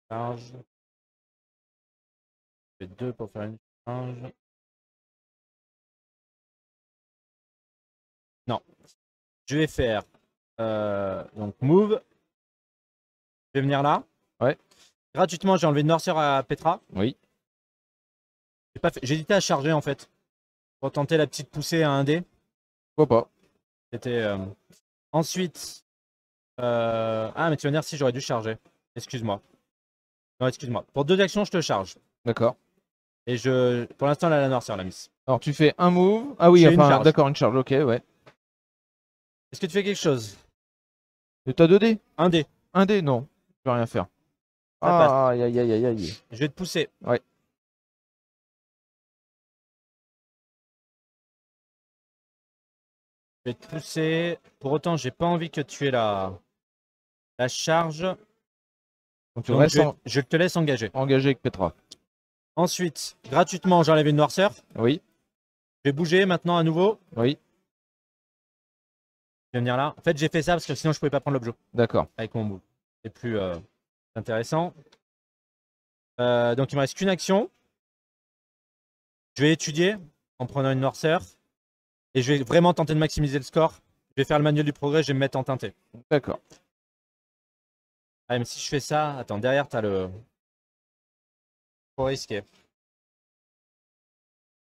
Charge. Je fais 2 pour faire une charge. Non. Je vais faire donc move. Je vais venir là. Ouais. Gratuitement, j'ai enlevé une noirceur à Petra. Oui. J'ai hésité à charger en fait. Pour tenter la petite poussée à 1 dé. Pourquoi pas. C'était. Ensuite. Ah, mais tu vas dire si j'aurais dû charger. Excuse-moi. Non, excuse-moi. Pour 2 actions, je te charge. D'accord. Et je. Pour l'instant, elle a la noirceur, la miss. Alors tu fais un move. Ah oui, J'ai une enfin charge. d'accord, une charge. Ok, ouais. Est-ce que tu fais quelque chose? Et t'as 2 dés? 1 dé. 1 dé? Non. Je peux rien faire. Ça passe. Aïe aïe aïe aïe aïe. Je vais te pousser. Ouais. Je vais te pousser. Pour autant, j'ai pas envie que tu aies la charge. Donc tu Donc, restes je te laisse engager. engagé avec Petra. Ensuite, gratuitement, j'enlève une noirceur. Oui. Je vais bouger maintenant à nouveau. Oui. Je vais venir là. En fait, j'ai fait ça parce que sinon, je pouvais pas prendre l'objet D'accord. avec mon move. C'est plus intéressant. Donc, il me reste qu'une action. Je vais étudier en prenant une noirceur. Et je vais vraiment tenter de maximiser le score. Je vais faire le manuel du progrès, je vais me mettre en teinté. D'accord. Ah, mais si je fais ça, attends, derrière, t'as le. Faut risquer.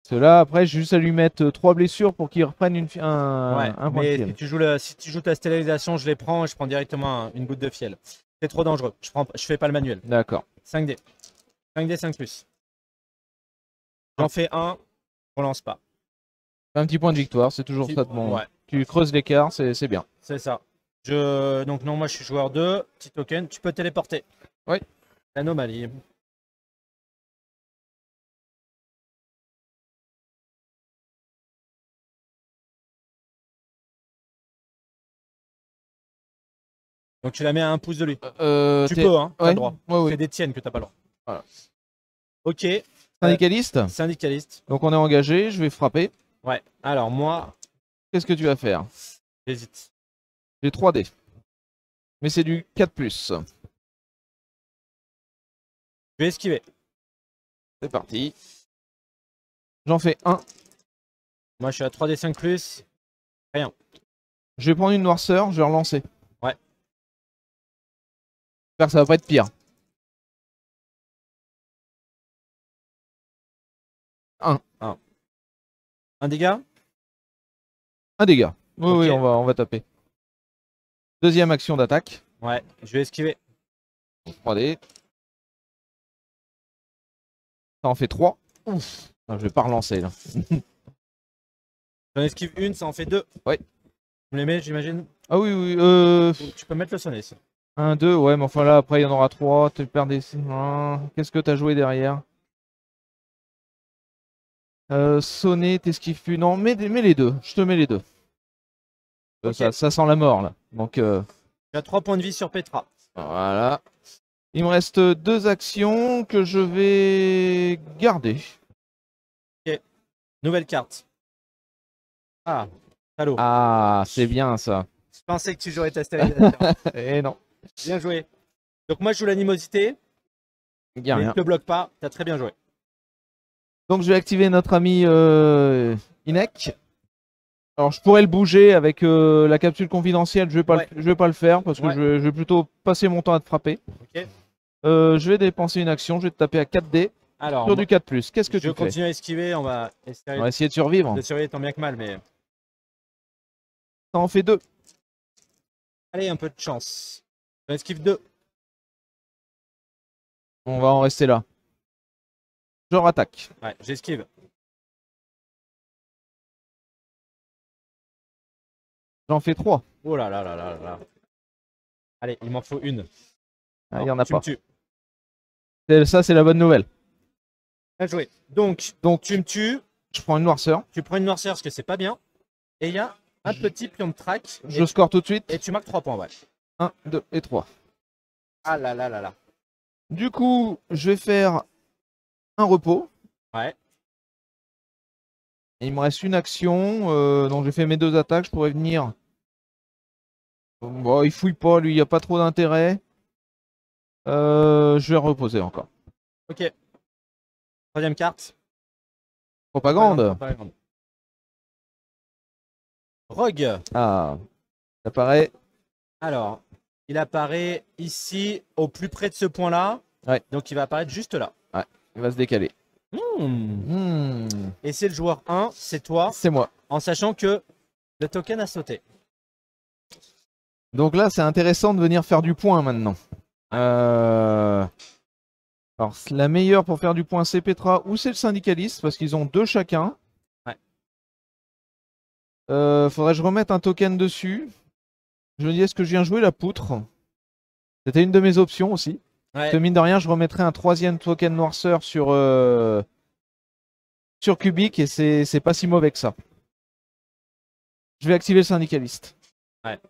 Parce que là, après, j'ai juste à lui mettre 3 blessures pour qu'il reprenne Ouais, un point de mais fiel. si tu joues ta stérilisation, je les prends et je prends directement une goutte de fiel. C'est trop dangereux. Je fais pas le manuel. D'accord. 5D. 5D, 5 plus. J'en fais un, on lance pas. Un petit point de victoire, c'est toujours ça de bon. Ouais, Tu creuses l'écart, c'est bien. c'est ça. Donc non, moi je suis joueur 2, petit token, tu peux téléporter. Oui. Anomalie. Donc tu la mets à un pouce de lui. Tu peux, hein, t'as ouais. le droit. Ouais, C'est des tiennes que t'as pas le droit. Voilà. Ok. Syndicaliste. Syndicaliste. Donc on est engagé, je vais frapper. Ouais. Alors moi, Qu'est-ce que tu vas faire? j'hésite. J'ai 3D. Mais c'est du 4+. Je vais esquiver. C'est parti. J'en fais un. Moi je suis à 3D5 plus. Rien. Je vais prendre une noirceur, je vais relancer. Ouais. J'espère que ça va pas être pire. Un dégât? Un dégât. Oui, Ok. oui, on va taper. Deuxième action d'attaque. Ouais, je vais esquiver. 3D. Ça en fait 3. Ouf. Non, je vais pas relancer là. J'en esquive une, ça en fait 2. Ouais. Vous les mettez, j'imagine? Ah oui, oui. Tu peux mettre le sonnet. 1, 2, ouais, mais enfin là, après, il y en aura 3. Tu perds des. Qu'est-ce que t'as joué derrière? Sonner, t'esquives plus. Non, mets les deux. Je te mets les deux. Ok. Ça sent la mort là. Donc J'ai 3 points de vie sur Petra. voilà. Il me reste 2 actions que je vais garder. Nouvelle carte. Ah, salaud. Ah, c'est bien ça. Je pensais que tu jouerais ta stérilisation. Eh non, Bien joué. Donc moi je joue l'animosité, il n'y a mais rien. ne te bloque pas. T'as très bien joué. Donc je vais activer notre ami Inek. Alors je pourrais le bouger avec la capsule confidentielle, Ouais. je vais pas le faire parce que Ouais. je vais plutôt passer mon temps à te frapper. Ok. Je vais dépenser une action, je vais te taper à 4D Alors, sur du 4+. Qu'est-ce que je tu fais? continue à esquiver. On va On va essayer de survivre. de surveiller tant bien que mal, mais Ça en fait 2. allez, un peu de chance. J'esquive 2. On va en rester là. Je rattaque. Ouais, j'esquive. J'en fais 3. Oh là là là là là. Allez, il m'en faut une. Ah, il n'y en a tu me pas. tues. Ça, c'est la bonne nouvelle. Bien joué. Donc, tu me tues. Je prends une noirceur. Tu prends une noirceur parce que c'est pas bien. Et il y a un petit pion de track. Je score tout de suite. Et tu marques 3 points, ouais. 1, 2 et 3. Ah là là là là. Du coup, je vais faire un repos. Ouais. Et il me reste une action. Donc j'ai fait mes 2 attaques. Je pourrais venir. Bon, il fouille pas, lui, il n'y a pas trop d'intérêt. Je vais reposer encore. Ok. Troisième carte. Propagande. Propagande. Rogue. Ah, ça paraît. Alors, il apparaît ici, au plus près de ce point-là. Ouais. Donc, il va apparaître juste là. Ouais, il va se décaler. Et c'est le joueur 1, c'est toi, C'est moi. en sachant que le token a sauté. Donc là, c'est intéressant de venir faire du point maintenant. Alors, la meilleure pour faire du point, c'est Petra ou c'est le syndicaliste, parce qu'ils ont 2 chacun. Ouais. Faudrait que je remette un token dessus. Je me dis, est-ce que je viens jouer la poutre? C'était une de mes options aussi. Ouais. Parce que mine de rien, je remettrai un 3e token noirceur sur Cubic et c'est pas si mauvais que ça. Je vais activer le syndicaliste. Ouais.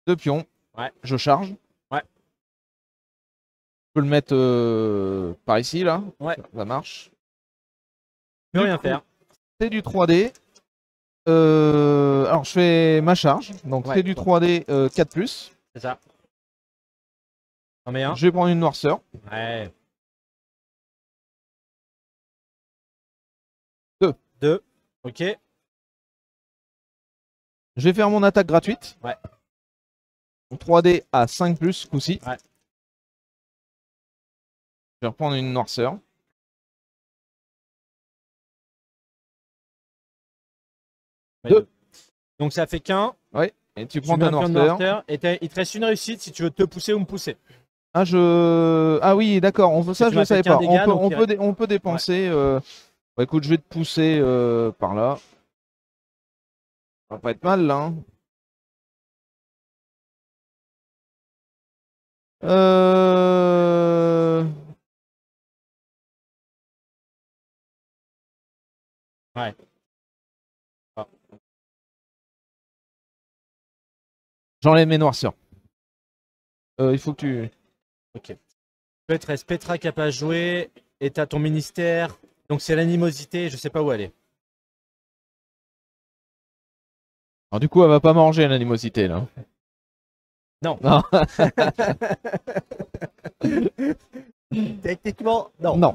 2 pions. Ouais. Je charge. Ouais. Je peux le mettre par ici, là. Ouais. Ça marche. Je peux rien faire. C'est du 3D. Alors, je fais ma charge. Donc, Ouais. c'est du 3D 4+. C'est ça. J'en mets un. Je vais prendre une noirceur. Ouais. 2. 2. Ok. Je vais faire mon attaque gratuite. Ouais. 3D à 5 plus ce coup-ci. Ouais. Je vais reprendre une noirceur. Ouais, Deux. Donc ça fait qu'un. Ouais. Et tu Tu prends mets ta un pion de noirceur. noirceur et il te reste une réussite si tu veux te pousser ou me pousser. Ah, ah oui, d'accord. Ça, tu je ne m'as fait savais qu'un pas. dégât, donc On peut dépenser. Bah, écoute, je vais te pousser par là. Ça va pas être mal là, hein. Euh... Ouais. Ah, J'enlève mes noirceurs. Il faut que tu. ok. Peut-être reste Petra qui n'a pas joué et t'as ton ministère. Donc c'est l'animosité, je sais pas où elle est. Alors, du coup, elle va pas manger l'animosité là. Non. Non. Techniquement, non. Non.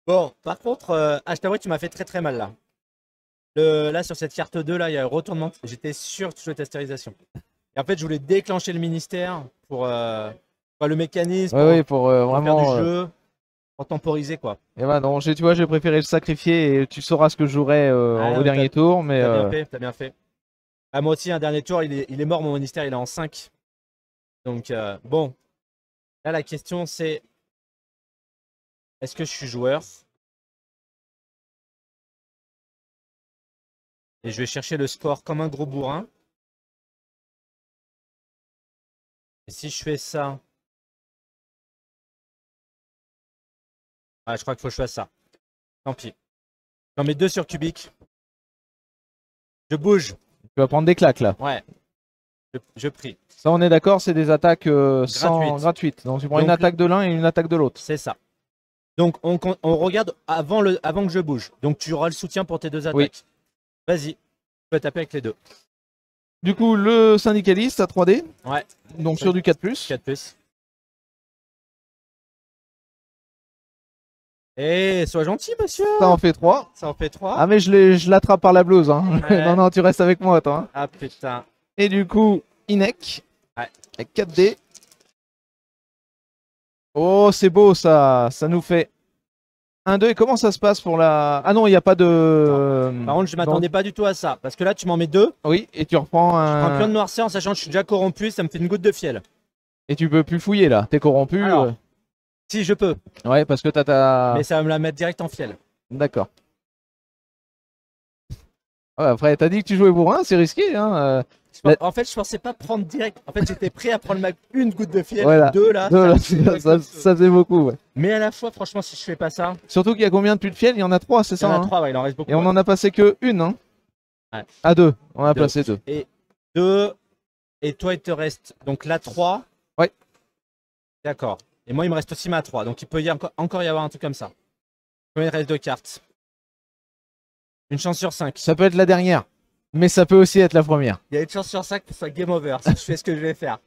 Bon, par contre, je t'avoue, tu m'as fait très très mal là. Là, sur cette carte 2, là, il y a un retournement. J'étais sûr que tu jouais testerisation. Et en fait, je voulais déclencher le ministère pour le mécanisme, Ouais, pour pour faire du vraiment. jeu, pour temporiser quoi. Et bah non, tu vois, j'ai préféré le sacrifier et tu sauras ce que je jouerai Ah, au dernier tour. Mais t'as bien fait, t'as bien fait. Ah, moi aussi, un dernier tour, il est mort, mon ministère, il est en 5. Donc, bon. Là, la question, c'est est-ce que je suis joueur? Et je vais chercher le score comme un gros bourrin. Et si je fais ça... Ah, je crois qu'il faut que je fasse ça. Tant pis. J'en mets 2 sur cubique. Je bouge. tu vas prendre des claques là. Ouais. Je prie. Ça, on est d'accord, c'est des attaques gratuites. Donc tu prends une Donc, attaque de l'un et une attaque de l'autre. C'est ça. Donc, on regarde avant que je bouge. Donc, tu auras le soutien pour tes 2 attaques. Oui. Vas-y. Tu peux taper avec les 2. Du coup, le syndicaliste à 3D. Ouais. Donc sur du 4+. 4+. Eh, sois gentil, monsieur. Ça en fait 3. Ça en fait 3. Ah, mais je l'attrape par la blouse, hein. Ouais. Non, non, tu restes avec moi, toi, hein. Ah, putain. Et du coup, Inek. Ouais. Avec 4D. Oh, c'est beau ça. Ça nous fait 1-2. Et comment ça se passe pour la. Ah non, il n'y a pas de. Par contre, je m'attendais pas du tout à ça. Parce que là, tu m'en mets 2. Oui, et tu reprends Je prends un pion un. de noirceur en sachant que je suis déjà corrompu. Ça me fait une goutte de fiel. Et tu peux plus fouiller là. T'es corrompu. Alors. Si, je peux. Ouais, parce que t'as ta. Mais ça va me la mettre direct en fiel. D'accord. Ouais, après, t'as dit que tu jouais bourrin, c'est risqué, hein. En fait, je pensais pas prendre direct. En fait, j'étais prêt à prendre une goutte de fiel. Voilà. 2 là. Deux, là, ça- ça faisait beaucoup, ouais. Mais à la fois, franchement, si je fais pas ça, Surtout qu'il y a combien de puits de fiel? Il y en a 3, c'est il y en ça, a hein. 3, ouais, il en reste beaucoup. Et on Ouais. en a passé que une, hein. Ouais. À 2. On a Deux. placé 2. Et 2. Et toi, il te reste donc la 3. Ouais. D'accord. Et moi, il me reste aussi ma 3. Donc, il peut encore y avoir un truc comme ça. Combien il reste de cartes? Une chance sur 5. Ça peut être la dernière, mais ça peut aussi être la première. Il y a une chance sur 5 que ce soit game over si je fais ce que je vais faire.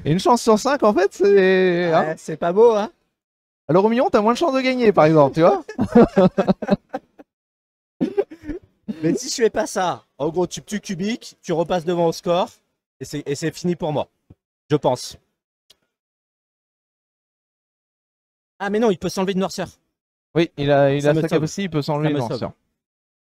Et une chance sur 5, en fait, c'est. Hein. Ouais, c'est pas beau, hein? Alors au million, t'as moins de chances de gagner, par exemple, tu vois. Mais si je fais pas ça, en gros, tu tues cubique, tu repasses devant au score, et c'est fini pour moi. Je pense. Ah, mais non, il peut s'enlever de noirceur. Oui, il a Ça me sa sauve. capacité, il peut s'enlever Ça une me sauve. noirceur.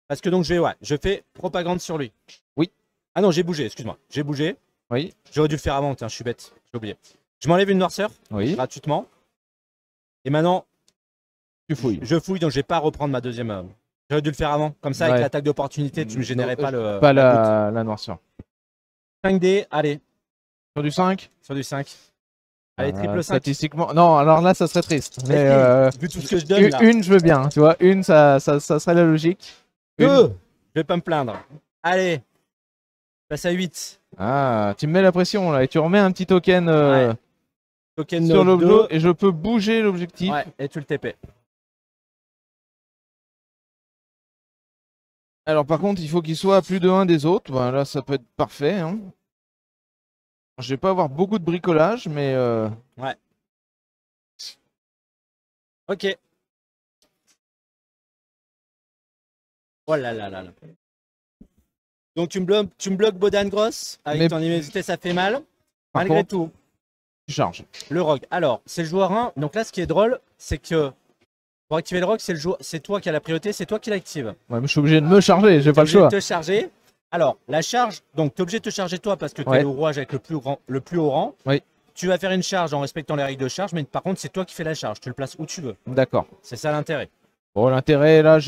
Parce que donc, je fais propagande sur lui. Oui. Ah non, j'ai bougé, excuse-moi. J'ai bougé. Oui, J'aurais dû le faire avant, tiens, je suis bête. J'ai oublié. Je m'enlève une noirceur oui, gratuitement. Et maintenant, tu fouilles. je fouille, donc je vais pas reprendre ma deuxième. J'aurais dû le faire avant. Comme ça, avec Ouais. l'attaque d'opportunité, tu ne générais pas le. Pas la la noirceur. goutte. 5D, allez, Sur du 5. sur du 5. Allez, triple 5. Statistiquement. Non, alors là, ça serait triste. Mais Vu tout ce que je donne là. une, je veux bien. Tu vois, une, ça serait la logique. Une. 2. Je vais pas me plaindre. Allez. Je passe à 8. Ah, tu me mets la pression là et tu remets un petit token Ouais. Token sur 2. l'objet et je peux bouger l'objectif. Ouais, et tu le TP. Alors par contre, il faut qu'il soit à plus de 1 des autres. Ben, là, ça peut être parfait, hein. Je vais pas avoir beaucoup de bricolage, mais Ouais. Ok. Oh là là là là. Donc tu me bloques Bodan Gross. Avec Mais- ton immunité, ça fait mal. Par Malgré contre, tout, tu charges. le rogue. Alors, c'est le joueur 1. Donc là, ce qui est drôle, c'est que pour activer le rogue, c'est toi qui as la priorité, c'est toi qui l'active. Ouais, mais je suis obligé de me charger, j'ai pas le Obligé choix. de te charger. Alors, la charge, donc tu es obligé de te charger toi parce que tu es Ouais. le rouage avec le plus haut rang. Oui. Tu vas faire une charge en respectant les règles de charge, mais par contre, c'est toi qui fais la charge. Tu le places où tu veux. D'accord. C'est ça l'intérêt. Bon, l'intérêt, là,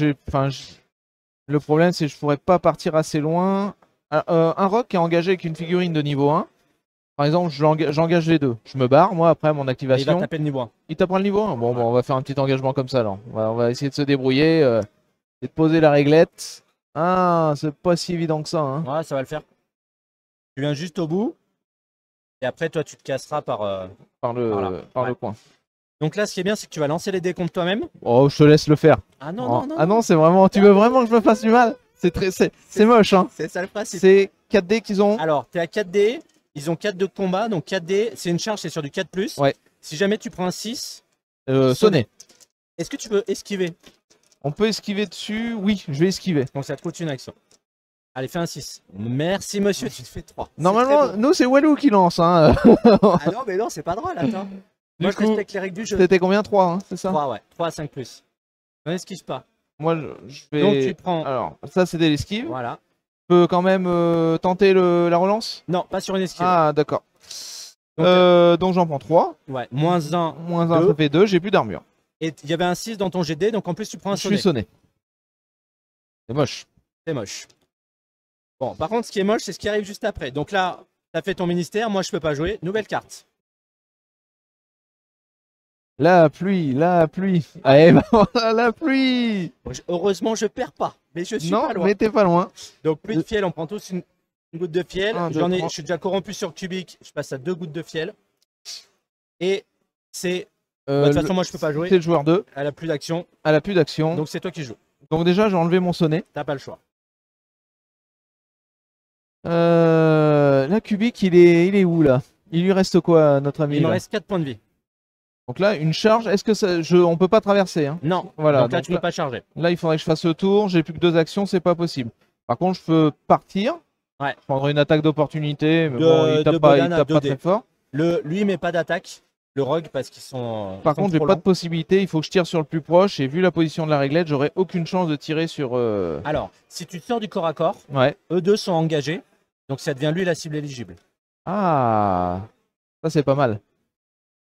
le problème, c'est que je pourrais pas partir assez loin. Un rock qui est engagé avec une figurine de niveau 1. Par exemple, j'engage les deux. Je me barre, moi, après mon Et il va activation. taper le niveau 1. Il tapera le niveau 1. Bon, on va faire un petit engagement comme ça, alors. On va essayer de se débrouiller et de poser la réglette. Ah, c'est pas si évident que ça, hein. Ouais, ça va le faire. Tu viens juste au bout. Et après, toi, tu te casseras par. Par le Ouais. coin. Donc là, ce qui est bien, c'est que tu vas lancer les dés contre toi-même. Oh, je te laisse le faire. Ah non, Oh. non, non. Ah non, c'est vraiment. Tu veux vraiment que je me fasse du mal? C'est moche, hein. C'est ça le principe. C'est 4D qu'ils ont. Alors, tu es à 4 dés. Ils ont 4 de combat. Donc 4 dés, c'est une charge, c'est sur du 4+. Ouais. Si jamais tu prends un 6, Sonner. est-ce que tu peux esquiver? On peut esquiver dessus. Oui, je vais esquiver. Donc ça te coûte une action. Allez, fais un 6. Merci, monsieur, tu te fais 3. Normalement, nous, c'est Walou qui lance, hein. Ah non, mais non, c'est pas drôle, attends. Moi, je coup, respecte les règles du jeu. C'était combien? 3, hein, c'est ça? 3, ouais. 3 à 5+. On esquive pas. Moi, je vais. Donc tu prends. Alors, ça, c'était l'esquive. Voilà. Je peux quand même tenter la relance? Non, pas sur une esquive. Ah, d'accord. Donc, Donc, j'en prends 3. Ouais, moins 1. Moins 1, Deux. ça fait 2. J'ai plus d'armure. Et il y avait un 6 dans ton GD, donc en plus, tu prends un Je sonnet. suis sonné. C'est moche. C'est moche. Bon, par contre, ce qui est moche, c'est ce qui arrive juste après. Donc là, tu as fait ton ministère. Moi, je peux pas jouer. Nouvelle carte. La pluie, la pluie. Allez, bah, voilà, la pluie. Heureusement, je perds pas. Mais je suis Non, pas loin. mais t'es pas loin. Donc, plus de fiel, on prend tous une goutte de fiel. Un, deux, J'en ai, trois. je suis déjà corrompu sur Cubic. Je passe à 2 gouttes de fiel. Et c'est. De toute façon, moi, je peux pas C'est jouer. le joueur 2. Elle a plus d'action. Elle a plus d'action. Donc, c'est toi qui joues. Donc déjà, j'ai enlevé mon sonnet. T'as pas le choix. Là, Kubik, il est où là? Il lui reste quoi, notre ami Il me là reste 4 points de vie. Donc là, une charge. Est-ce que ça, on peut pas traverser, hein? Non. Voilà. Donc là, tu là, peux pas charger. là, il faudrait que je fasse le tour. J'ai plus que 2 actions, c'est pas possible. Par contre, je peux partir. Ouais. Je prendrai une attaque d'opportunité, mais De- bon, il de tape pas, il Bodan à tape pas 2D. très fort. Lui, il met pas d'attaque. Le rogue, parce qu'ils sont. Par ils sont contre, j'ai trop pas de lents. possibilité. Il faut que je tire sur le plus proche. Et vu la position de la réglette, j'aurai aucune chance de tirer sur. Alors, si tu sors du corps à corps, Ouais. eux deux sont engagés. Donc, ça devient lui la cible éligible. Ah, ça c'est pas mal.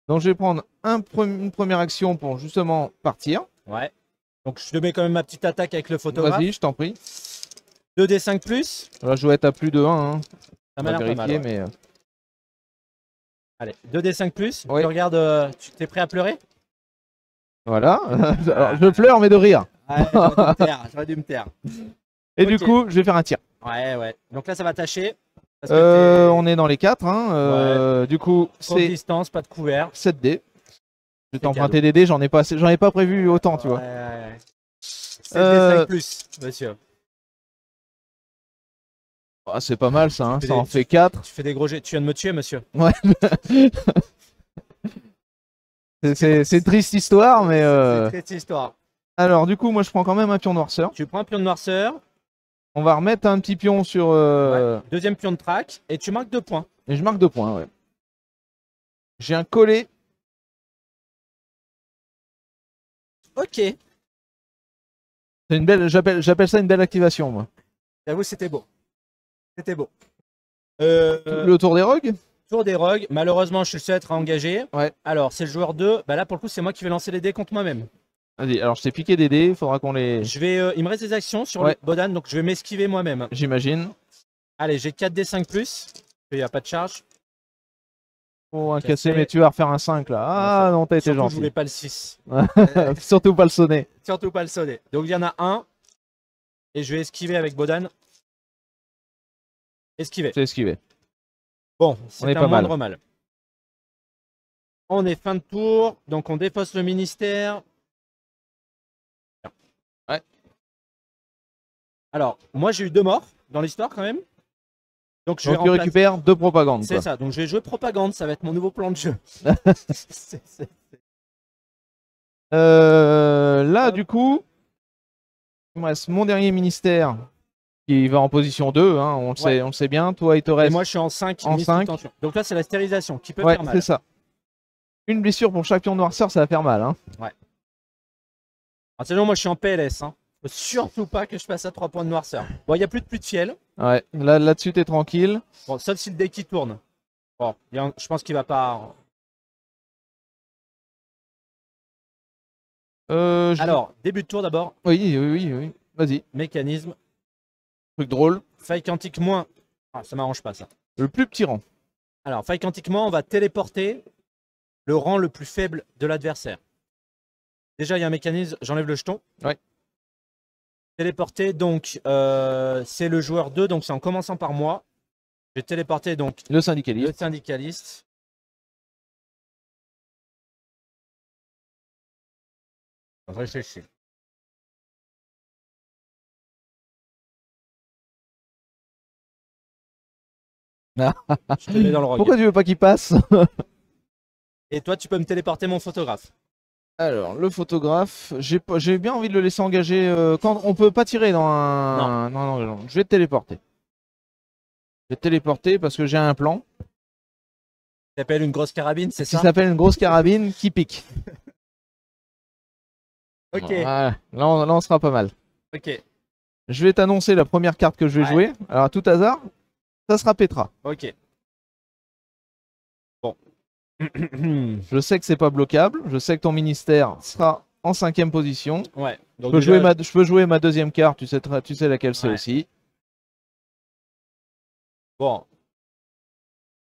Donc je vais prendre une première action pour justement partir. Ouais. Donc, je te mets quand même ma petite attaque avec le photographe. Vas-y, je t'en prie. 2d5+. Là, je dois être à plus de 1. Hein. Ça On m'a va l'air pas mal. vérifier, Ouais. mais. Allez, 2d5+. Ouais. Tu regardes, tu t'es prêt à pleurer? Voilà. Alors, je pleure, mais de rire. Ouais, j'aurais dû me taire. J'aurais dû me taire. Et Ok. du coup, je vais faire un tir. Ouais, ouais. Donc là, ça va tâcher. Parce que On est dans les 4. Hein. Du coup, courte c'est distance, pas de couvert. 7D. Je vais t'emprunter cadeau. des dés, j'en ai pas prévu autant, tu vois. Ouais, ouais. 7d5+, monsieur. Ah, c'est pas mal ça, hein. Tu fais Ça en des- fait 4. Tu fais des gros jets. Tu viens de me tuer, monsieur. C'est une triste histoire, mais. C'est une triste histoire. Alors, du coup, moi je prends quand même un pion noirceur. Tu prends un pion de noirceur, On va remettre un petit pion sur. deuxième pion de track, et tu marques 2 points. Et je marque 2 points, ouais. J'ai un collet. Ok. C'est une belle. J'appelle ça une belle activation, moi. J'avoue, c'était beau. C'était beau. Le tour des rogues. Tour des rogues. Malheureusement, je suis le seul à être engagé. Ouais. Alors, c'est le joueur 2. Bah là, pour le coup, c'est moi qui vais lancer les dés contre moi-même. Vas-y, alors je t'ai piqué des dés, il faudra qu'on les. Je vais, il me reste des actions sur Ouais. le Bodan, donc je vais m'esquiver moi-même. J'imagine. Allez, j'ai 4d5+. Il n'y a pas de charge. Oh, un Cassé. cassé, mais tu vas refaire un 5 là. Ah non, t'as été Surtout, je gentil. voulais pas le 6. Surtout pas le sonner. Surtout pas le sonner. Donc, il y en a un. Et je vais esquiver avec Bodan. Esquiver. J'ai esquivé. Bon, On c'est est un pas mal. moindre mal. On est fin de tour, donc on défausse le ministère. Ouais. Alors, moi j'ai eu 2 morts dans l'histoire quand même. Donc je vais Donc tu remplacer- récupères 2 propagandes. C'est Quoi. ça, donc je vais jouer propagande, ça va être mon nouveau plan de jeu. Là, Hop. du coup, il me reste mon dernier ministère qui va en position 2, hein, Ouais. on le sait bien. Toi, il te Et reste moi, je suis en 5, en mise sous 5. tension. Donc là, c'est la stérilisation qui peut Ouais, faire mal. c'est ça. Une blessure pour chaque pion de noirceur, ça va faire mal. Hein. Ouais. Sinon, moi, je suis en PLS. Hein. Faut surtout pas que je passe à 3 points de noirceur. Bon, il n'y a plus de fiel. Ouais, là-dessus, t'es tranquille. Bon, sauf si le deck qui tourne. Bon, je pense qu'il va pas. Alors, début de tour d'abord. Oui. Vas-y. Mécanisme. Truc drôle. Faille quantique moins. Ah, ça m'arrange pas ça. Le plus petit rang. Alors, faille quantiquement, on va téléporter le rang le plus faible de l'adversaire. Déjà, il y a un mécanisme, j'enlève le jeton. Ouais. Téléporter, donc, c'est le joueur 2, donc c'est en commençant par moi. Je vais téléporter donc Le syndicaliste. le syndicaliste. Réfléchis. Ah. Je te mets dans le rogue. Pourquoi tu veux pas qu'il passe? Et toi, tu peux me téléporter mon photographe. Alors, le photographe, j'ai bien envie de le laisser engager. Quand on peut pas tirer dans un. Non. Je vais te téléporter. Je vais te téléporter parce que j'ai un plan. Ça s'appelle une grosse carabine, c'est Qui ça? s'appelle une grosse carabine qui pique. Ok, Voilà. Là, on sera pas mal. ok, Je vais t'annoncer la première carte que je vais Ouais. jouer. Alors, à tout hasard, ça sera Petra. ok. Bon. Je sais que c'est pas bloquable. Je sais que ton ministère sera en 5e position. Ouais. Je Donc peux, déjà, je peux jouer ma deuxième carte. Tu sais laquelle c'est Ouais. aussi. bon.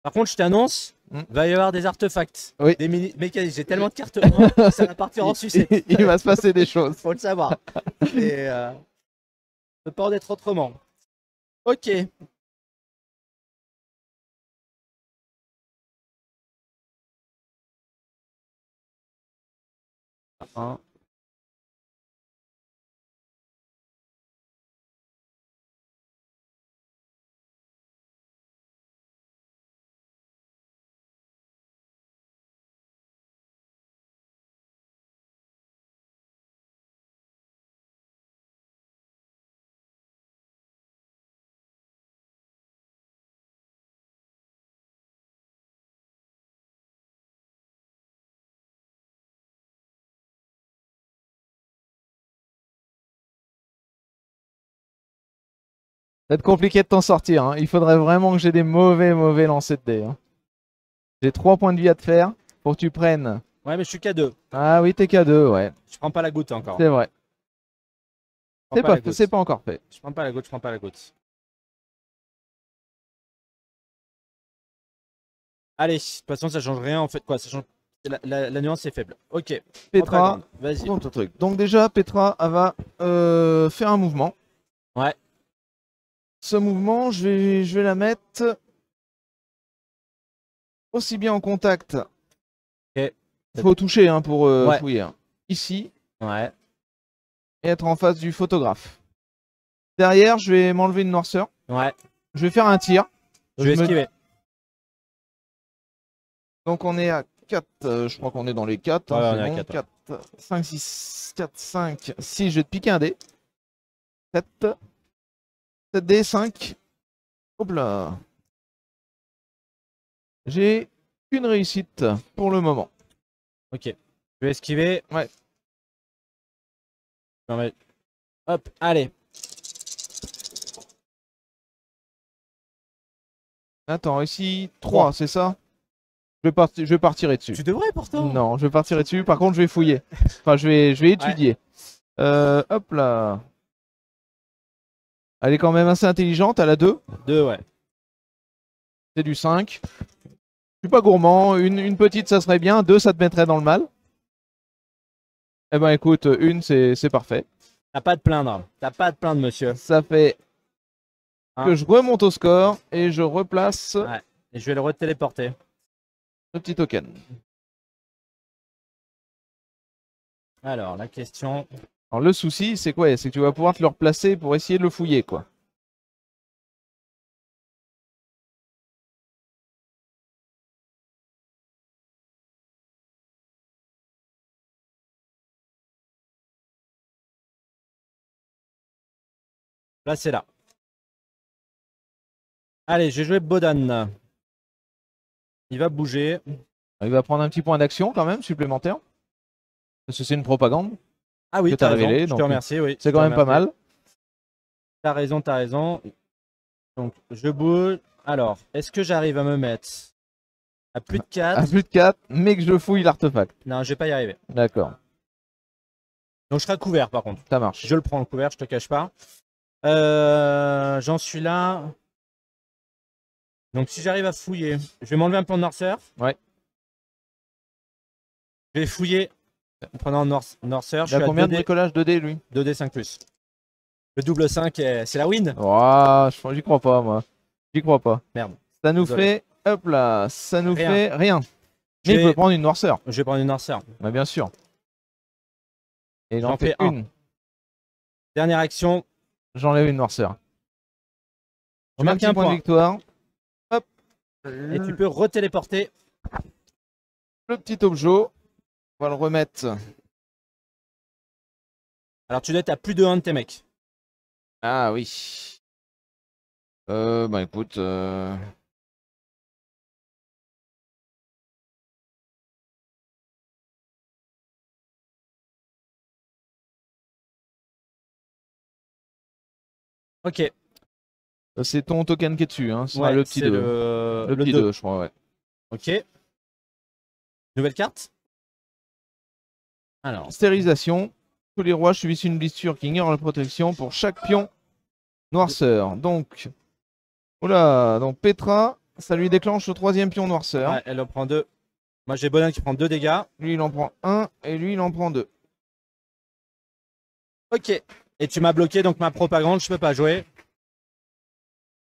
Par contre, je t'annonce, Hmm. va y avoir des artefacts. Oui. Des mécanismes. J'ai tellement de cartes main, ça va partir en sucette. Il va se passer des choses. Faut le savoir. Et peut pas en être autrement. Ok. Un. Ça va être compliqué de t'en sortir. Hein. Il faudrait vraiment que j'ai des mauvais lancers de dés. Hein. J'ai 3 points de vie à te faire pour que tu prennes. Ouais, mais je suis qu'à 2. Ah oui, t'es qu'à 2, ouais. Je prends pas la goutte encore. C'est vrai. Je prends pas la goutte. C'est pas encore fait. Je prends pas la goutte, je prends pas la goutte. Allez, de toute façon, ça change rien en fait. Quoi, ça change... la nuance est faible. Ok. Petra, Vas-y. prends ton truc. Donc déjà, Petra, elle va faire un mouvement. Ouais. Ce mouvement, je vais la mettre aussi bien en contact. Ok. Il faut toucher hein, pour Ouais. fouiller. Hein. Ici, Ouais. et être en face du photographe. Derrière, je vais m'enlever une noirceur. Ouais. Je vais faire un tir. Je vais esquiver. Donc on est à 4, je crois qu'on est dans les 4. Ouais, hein, on c'est est à bon. 4, 4, 5, 6, 4, 5, 6, je vais te piquer un dé. 7, 7 dés, 5. Hop là. J'ai une réussite pour le moment. Ok. Je vais esquiver. Ouais. Non, mais... Hop, allez. Attends, ici 3, c'est ça? Je vais pas retirer dessus. Tu devrais pourtant. Non, je vais pas retirer dessus. Par contre, je vais fouiller. Enfin, je vais étudier. Hop là. Elle est quand même assez intelligente. Elle a 2. 2, ouais. C'est du 5. Je suis pas gourmand. Une petite, ça serait bien. 2, ça te mettrait dans le mal. Eh ben écoute, une, c'est parfait. T'as pas à te plaindre. T'as pas à te plaindre, monsieur. Ça fait Hein. que je remonte au score et je replace Ouais. Et je vais le retéléporter. le petit token. Alors, la question. Alors le souci, c'est quoi? C'est que tu vas pouvoir te le replacer pour essayer de le fouiller, quoi. Là, c'est là. Allez, j'ai joué Bodan. Il va bouger. Il va prendre un petit point d'action quand même, supplémentaire. Parce que c'est une propagande. Ah oui, que t'as t'as raison. révélé, Je donc, te remercie, oui. C'est Je quand te même pas remercie. mal. T'as raison, t'as raison. Donc, je bouge. Alors, est-ce que j'arrive à me mettre à plus de 4? À plus de 4, mais que je fouille l'artefact. Non, je vais pas y arriver. D'accord, Donc, je serai couvert par contre. ça marche. Je le prends le couvert, je te cache pas. J'en suis là. Donc, si j'arrive à fouiller, je vais m'enlever un plan de noirceur. Ouais. Je vais fouiller en prenant noirceur. Il a combien de bricolage 2D lui? 2D5+. Le double 5, c'est la win. Ouah, j'y crois pas moi. J'y crois pas. Merde. Ça nous Désolé. fait, hop là, ça nous Rien. fait rien. Je Mais il vais- peut prendre une noirceur. Je vais prendre une noirceur. Bah, bien sûr. Et il en J'en fait fais un. une. Dernière action. J'enlève une noirceur. Je On a un marque petit un point de point. victoire. Hop. Et tu peux retéléporter. Le petit objet. On va le remettre. Alors, tu dois être à plus de 1 de tes mecs. Ah oui. Bah écoute. Ok. C'est ton token qui est dessus. Hein. Ce sera Ouais, le petit c'est 2. Le petit 2, je crois, ouais. Ok. Nouvelle carte. Alors, Stérilisation. Tous les rois subissent une blessure qui ignore la protection pour chaque pion noirceur. Donc, oula, donc Petra, ça lui déclenche le 3e pion noirceur. ouais, elle en prend 2. Moi, j'ai Bonin qui prend 2 dégâts. Lui, il en prend 1 et lui, il en prend 2. Ok. Et tu m'as bloqué, donc ma propagande, je peux pas jouer.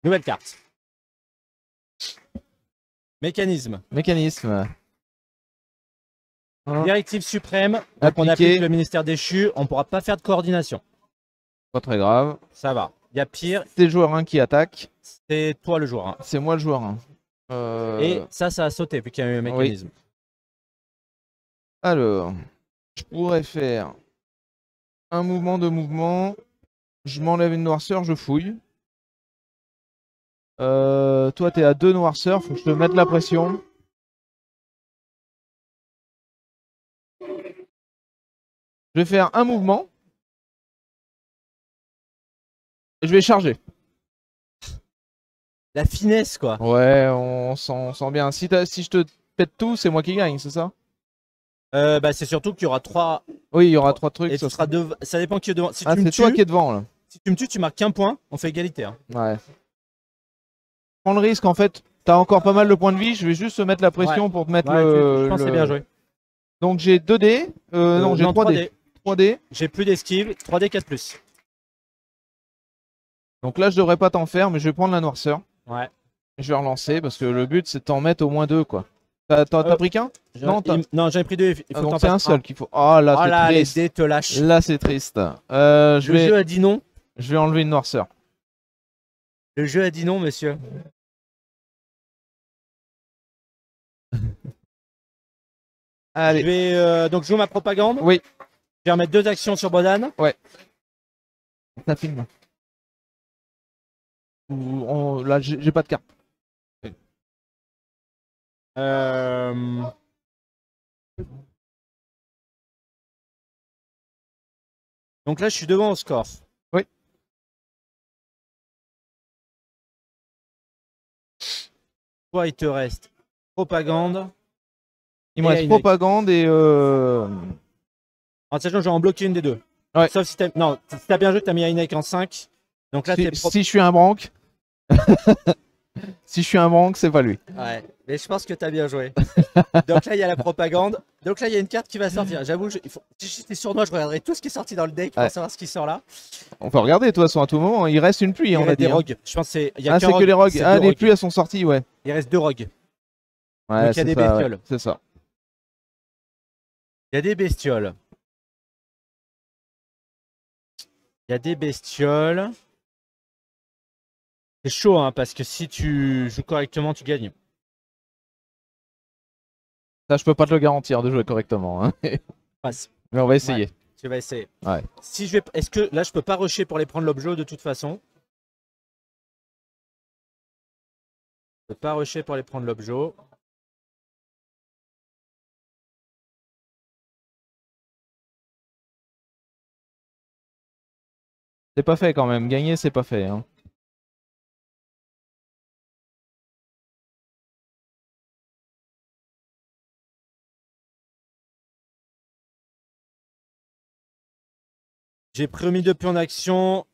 Nouvelle carte. Mécanisme. Mécanisme. Directive suprême. Donc on Appliqué. applique le ministère déchu. On pourra pas faire de coordination. Pas très grave. Ça va. Il y a pire. C'est le joueur 1 qui attaque. C'est toi le joueur. Hein. C'est moi le joueur 1. Et ça a sauté vu qu'il y a eu un mécanisme. Alors, je pourrais faire un mouvement de mouvement. Je m'enlève une noirceur, je fouille. Toi, t'es à 2 noirceurs, faut que je te mette la pression. Je vais faire un mouvement. Et je vais charger. La finesse, quoi. Ouais, on sent bien. Si je te pète tout, c'est moi qui gagne, c'est ça? Bah, c'est surtout qu'il y aura 3. Oui, il y aura 3 trucs. Et ça dépend qui est devant. Si Ah, tu me c'est toi tues, qui es devant là. si tu me tues, tu marques qu'un point. On fait égalité. Hein. Ouais. Prends le risque en fait. T'as encore pas mal de points de vie. Je vais juste te mettre la pression pour te mettre Ouais, le. je pense que c'est bien joué. Donc j'ai 2D. Non, j'ai 3D. 3D. J'ai plus d'esquive. 3D 4+. Donc là, je devrais pas t'en faire, mais je vais prendre la noirceur. Ouais. Je vais relancer parce que le but c'est de t'en mettre au moins 2 quoi. T'as pris qu'un? Non, non, j'en ai pris 2. Il faut donc c'est un seul qu'il faut. Oh là, oh c'est là, les triste. dés te lâchent. Là, c'est triste. Le jeu a dit non. Je vais enlever une noirceur. Le jeu a dit non, monsieur. Allez. Je vais donc jouer ma propagande. Oui. Je vais remettre 2 actions sur Bodan. Ouais. Ça filme. Là, j'ai pas de carte. Donc là, je suis devant au score. Oui. Toi, il te reste propagande. Il me reste propagande et. En sachant que je vais en bloquer une des deux. Ouais. Sauf si t'as bien joué, t'as mis Ainek en 5. Donc là, si je suis un branque. Si je suis un branque, c'est pas lui. Ouais, mais je pense que t'as bien joué. Donc là, il y a la propagande. Donc là, il y a une carte qui va sortir. J'avoue, si j'étais sournois, je regarderais tout ce qui est sorti dans le deck pour savoir ce qui sort là. On peut regarder, de toute façon, à tout moment. Il reste une pluie, on a dit. Des rogues. Je pense que c'est que les rogues. Ah, les pluies, elles sont sorties, ouais. Il reste 2 rogues. Ouais, donc il y a des bestioles. Ouais, c'est ça. Il y a des bestioles. Il y a des bestioles. C'est chaud, hein, parce que si tu joues correctement, tu gagnes. Ça, je peux pas te le garantir de jouer correctement. Hein. Passe. Mais on va essayer. Ouais, tu vas essayer. Ouais. Si je vais... Est-ce que là, je peux pas rusher pour les prendre l'objet de toute façon? Je peux pas rusher pour aller prendre l'objet. C'est pas fait quand même. Gagner, c'est pas fait. Hein. J'ai pris au milieu de pion d'action.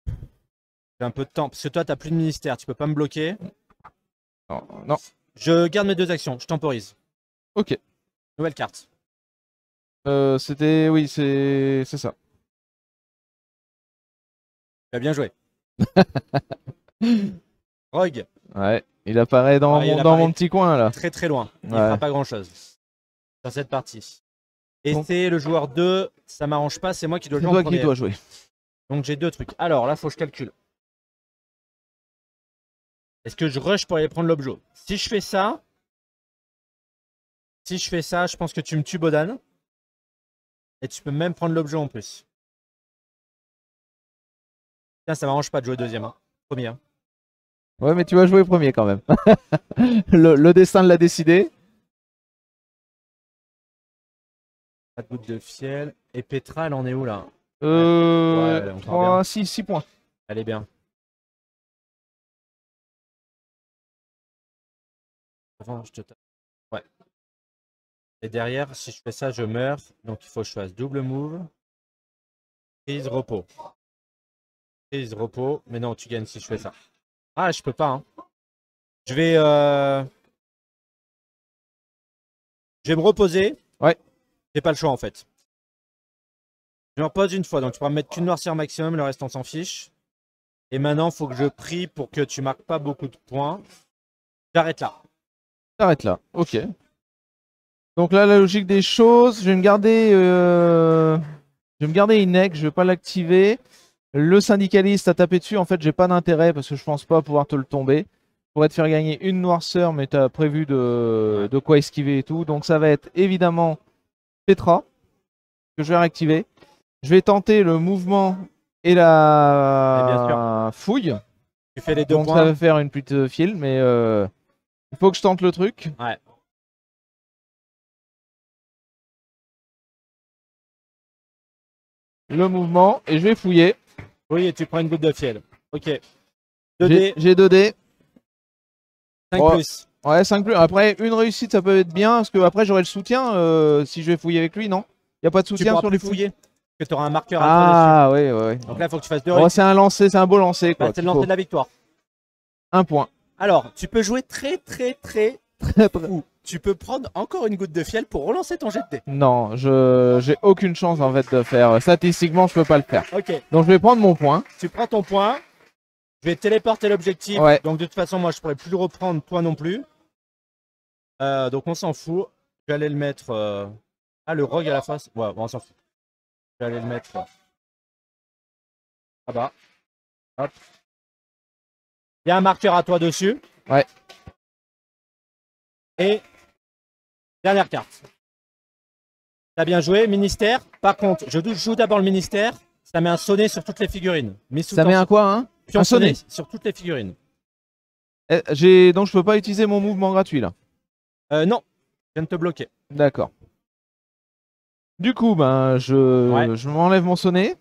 J'ai un peu de temps. Parce que toi, t'as plus de ministère. Tu peux pas me bloquer. Non, non. Je garde mes 2 actions. Je temporise. Ok. Nouvelle carte. C'était... Oui, c'est ça. Tu as bien joué. Rogue. Ouais. Il apparaît dans, Ouais, il dans apparaît mon petit coin là. très très loin. Il Ouais. fera pas grand chose dans cette partie. Et Bon. c'est le joueur 2. Ça m'arrange pas. C'est moi qui dois C'est jouer en toi premier. qui dois jouer. Donc j'ai 2 trucs. Alors là, faut que je calcule. Est-ce que je rush pour aller prendre l'objet? Si je fais ça, je pense que tu me tues Bodan. Et tu peux même prendre l'objet en plus. Tiens, ça m'arrange pas de jouer deuxième. Hein. Premier. Hein. Ouais, mais tu vas jouer premier quand même. le destin l'a décidé. Pas de goutte de fiel. Et Petra, elle en est où là? Ouais, on part bien. 6 points. Elle est bien. Avant, je te tape. Ouais. Et derrière, si je fais ça, je meurs. Donc il faut que je fasse double move. Prise, repos. Prise, repos. Mais non, tu gagnes si je fais ça. Ah, je peux pas. Hein. Je vais me reposer. Ouais. J'ai pas le choix en fait. Je me repose une fois. Donc tu pourras me mettre qu'une noirceur maximum. Le reste, on s'en fiche. Et maintenant, il faut que je prie pour que tu marques pas beaucoup de points. J'arrête là. T'arrêtes là. Ok. Donc là, la logique des choses, je vais me garder, Inek, je vais pas l'activer. Le syndicaliste a tapé dessus, en fait, j'ai pas d'intérêt parce que je pense pas pouvoir te le tomber. Je pourrais te faire gagner une noirceur, mais tu as prévu de quoi esquiver et tout. Donc ça va être évidemment Petra que je vais réactiver. Je vais tenter le mouvement et la fouille. Tu fais les 2 Donc points. ça va faire une petite file, mais il faut que je tente le truc. Ouais. Le mouvement et je vais fouiller. Oui, et tu prends une goutte de fiel. Ok. 2D, J'ai 2D. 5 Ouais. plus. Ouais, 5 plus. Après, une réussite, ça peut être bien parce que après j'aurai le soutien si je vais fouiller avec lui, non? Il n'y a pas de Tu soutien pourras sur plus les fouilles. fouiller. Que tu auras un marqueur à toi Ah, ouais, ouais. dessus. Donc là, il faut que tu fasses 2 Oh, réussites. c'est un lancer, c'est un beau lancer quoi. Bah, c'est le lancer de la victoire. Un point. Alors, tu peux jouer très fou. Tu peux prendre encore une goutte de fiel pour relancer ton jet de dés. Non, j'ai aucune chance en fait de faire. Statistiquement, je peux pas le faire. Ok. Donc je vais prendre mon point. Tu prends ton point. Je vais téléporter l'objectif. Ouais. Donc de toute façon, moi, je pourrais plus le reprendre, toi non plus. Donc on s'en fout. Je vais aller le mettre. Ah, le rogue à la face. Ouais, bon, on s'en fout. Je vais aller le mettre. Là-bas. Hop. Il y a un marqueur à toi dessus. Ouais. Et dernière carte. T'as bien joué, ministère. Par contre, je joue d'abord le ministère. Ça met un sonnet sur toutes les figurines. Ça met un quoi, hein? Pion Un sonnet sur toutes les figurines. Donc je peux pas utiliser mon mouvement gratuit là. Non, je viens de te bloquer. D'accord. Du coup, ben je m'enlève mon sonnet.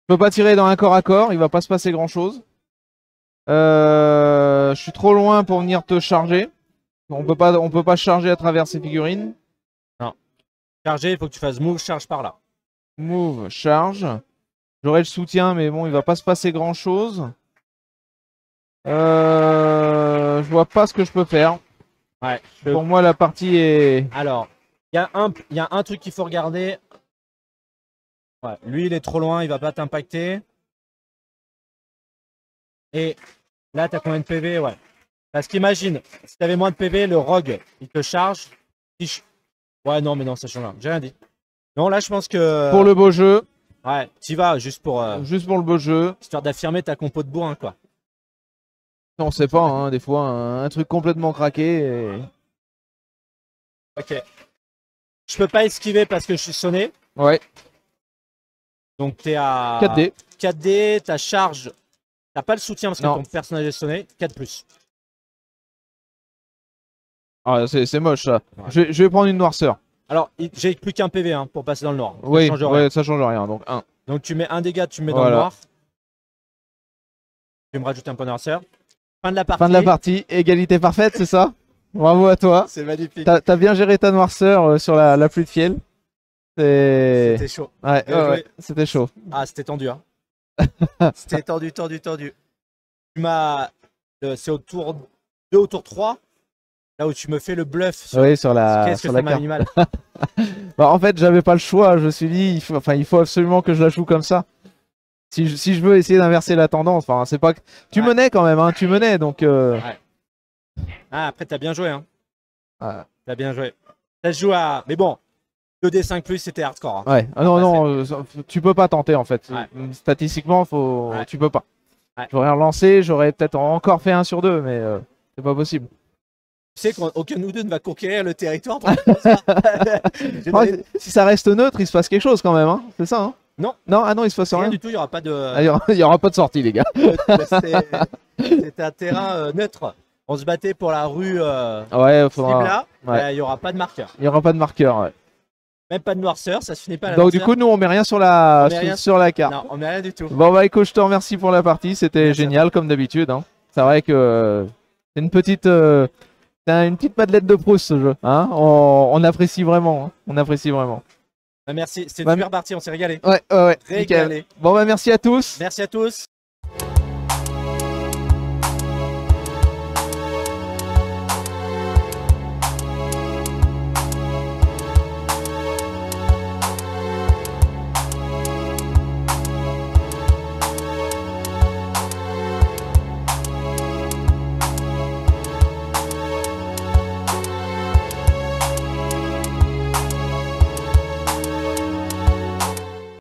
Je peux pas tirer dans un corps à corps, il va pas se passer grand chose. Je suis trop loin pour venir te charger. On peut pas charger à travers ces figurines. Non. Charger, il faut que tu fasses move, charge par là. Move, charge. J'aurai le soutien, mais bon, il va pas se passer grand chose. Je vois pas ce que je peux faire. Ouais. Pour moi, la partie est... Alors, il y a un truc qu'il faut regarder. Ouais, lui, il est trop loin, il va pas t'impacter. Et là, tu as combien de PV? Ouais. Parce qu'imagine, si tu avais moins de PV, le rogue, il te charge. Ouais, non, mais non, ça change rien. J'ai rien dit. Non, là, je pense que... Pour le beau jeu. Ouais, t'y vas, juste pour le beau jeu. histoire d'affirmer ta compo de bourrin, quoi. On sait pas, hein, des fois, un truc complètement craqué. Et... Ok. Je peux pas esquiver parce que je suis sonné. Ouais. Donc tu es à 4D. 4D, ta charge, t'as pas le soutien parce que Non. ton personnage est sonné, 4+. Ah, c'est moche ça. Ouais. Je vais prendre une noirceur. Alors, j'ai plus qu'un PV hein, pour passer dans le noir. Ça Oui, change rien. ouais, ça change rien. Donc 1. Donc tu mets un dégât, tu mets dans le Voilà. noir. Tu vais me rajouter un point de noirceur. Fin de la partie. Fin de la partie. Égalité parfaite, c'est ça? Bravo à toi. C'est magnifique. T'as bien géré ta noirceur sur la pluie de fiel. C'était chaud. Ouais, Bien ouais, joué. ouais, c'était chaud. Ah, c'était tendu. Hein. C'était tendu. Tu m'as. C'est au tour 2 au tour 3. Là où tu me fais le bluff sur Oui, sur la, qu'est-ce que sur ça la m'a carte. mis mal. Bah, en fait, j'avais pas le choix. Je me suis dit, il faut absolument que je la joue comme ça. Si je veux essayer d'inverser la tendance, enfin, c'est pas. Tu Ouais. menais quand même, hein. Tu menais, donc. Ah, après, t'as bien joué. Hein. Ouais. T'as bien joué. Ça se joue à. Mais bon, 2D5+, c'était hardcore. Hein. Ouais. Ah, non, non, tu peux pas tenter en fait. Ouais. Statistiquement, faut. Ouais. Tu peux pas. Ouais. J'aurais relancé, j'aurais peut-être encore fait 1 sur 2, mais c'est pas possible. Tu sais qu'aucun de nous deux ne va conquérir le territoire. J'ai donné- Ouais, si ça reste neutre, il se passe quelque chose quand même, hein. C'est ça, hein? Non. Non, ah non, il se passe Rien rien. du tout, il n'y aura pas de. Ah, il y aura pas de sortie, les gars. C'était un terrain neutre. On se battait pour la rue Ouais, faudra. Cibla. Ouais. Il n'y aura pas de marqueur. Il y aura pas de marqueur. Ouais. Même pas de noirceur, ça se finit pas à la Donc du noirceur. coup, nous, on met rien sur la On met rien sur la carte. Non, on met rien du tout. Bon bah écoute, je te remercie pour la partie, c'était Merci à génial comme d'habitude. Hein. C'est vrai que c'est une petite Madeleine de Proust ce jeu. Hein, on apprécie vraiment. Hein. On apprécie vraiment. Merci, c'était Bah, une super partie, on s'est régalé. Ouais, ouais, ouais. Nickel. Régalé. Bon bah merci à tous. Merci à tous.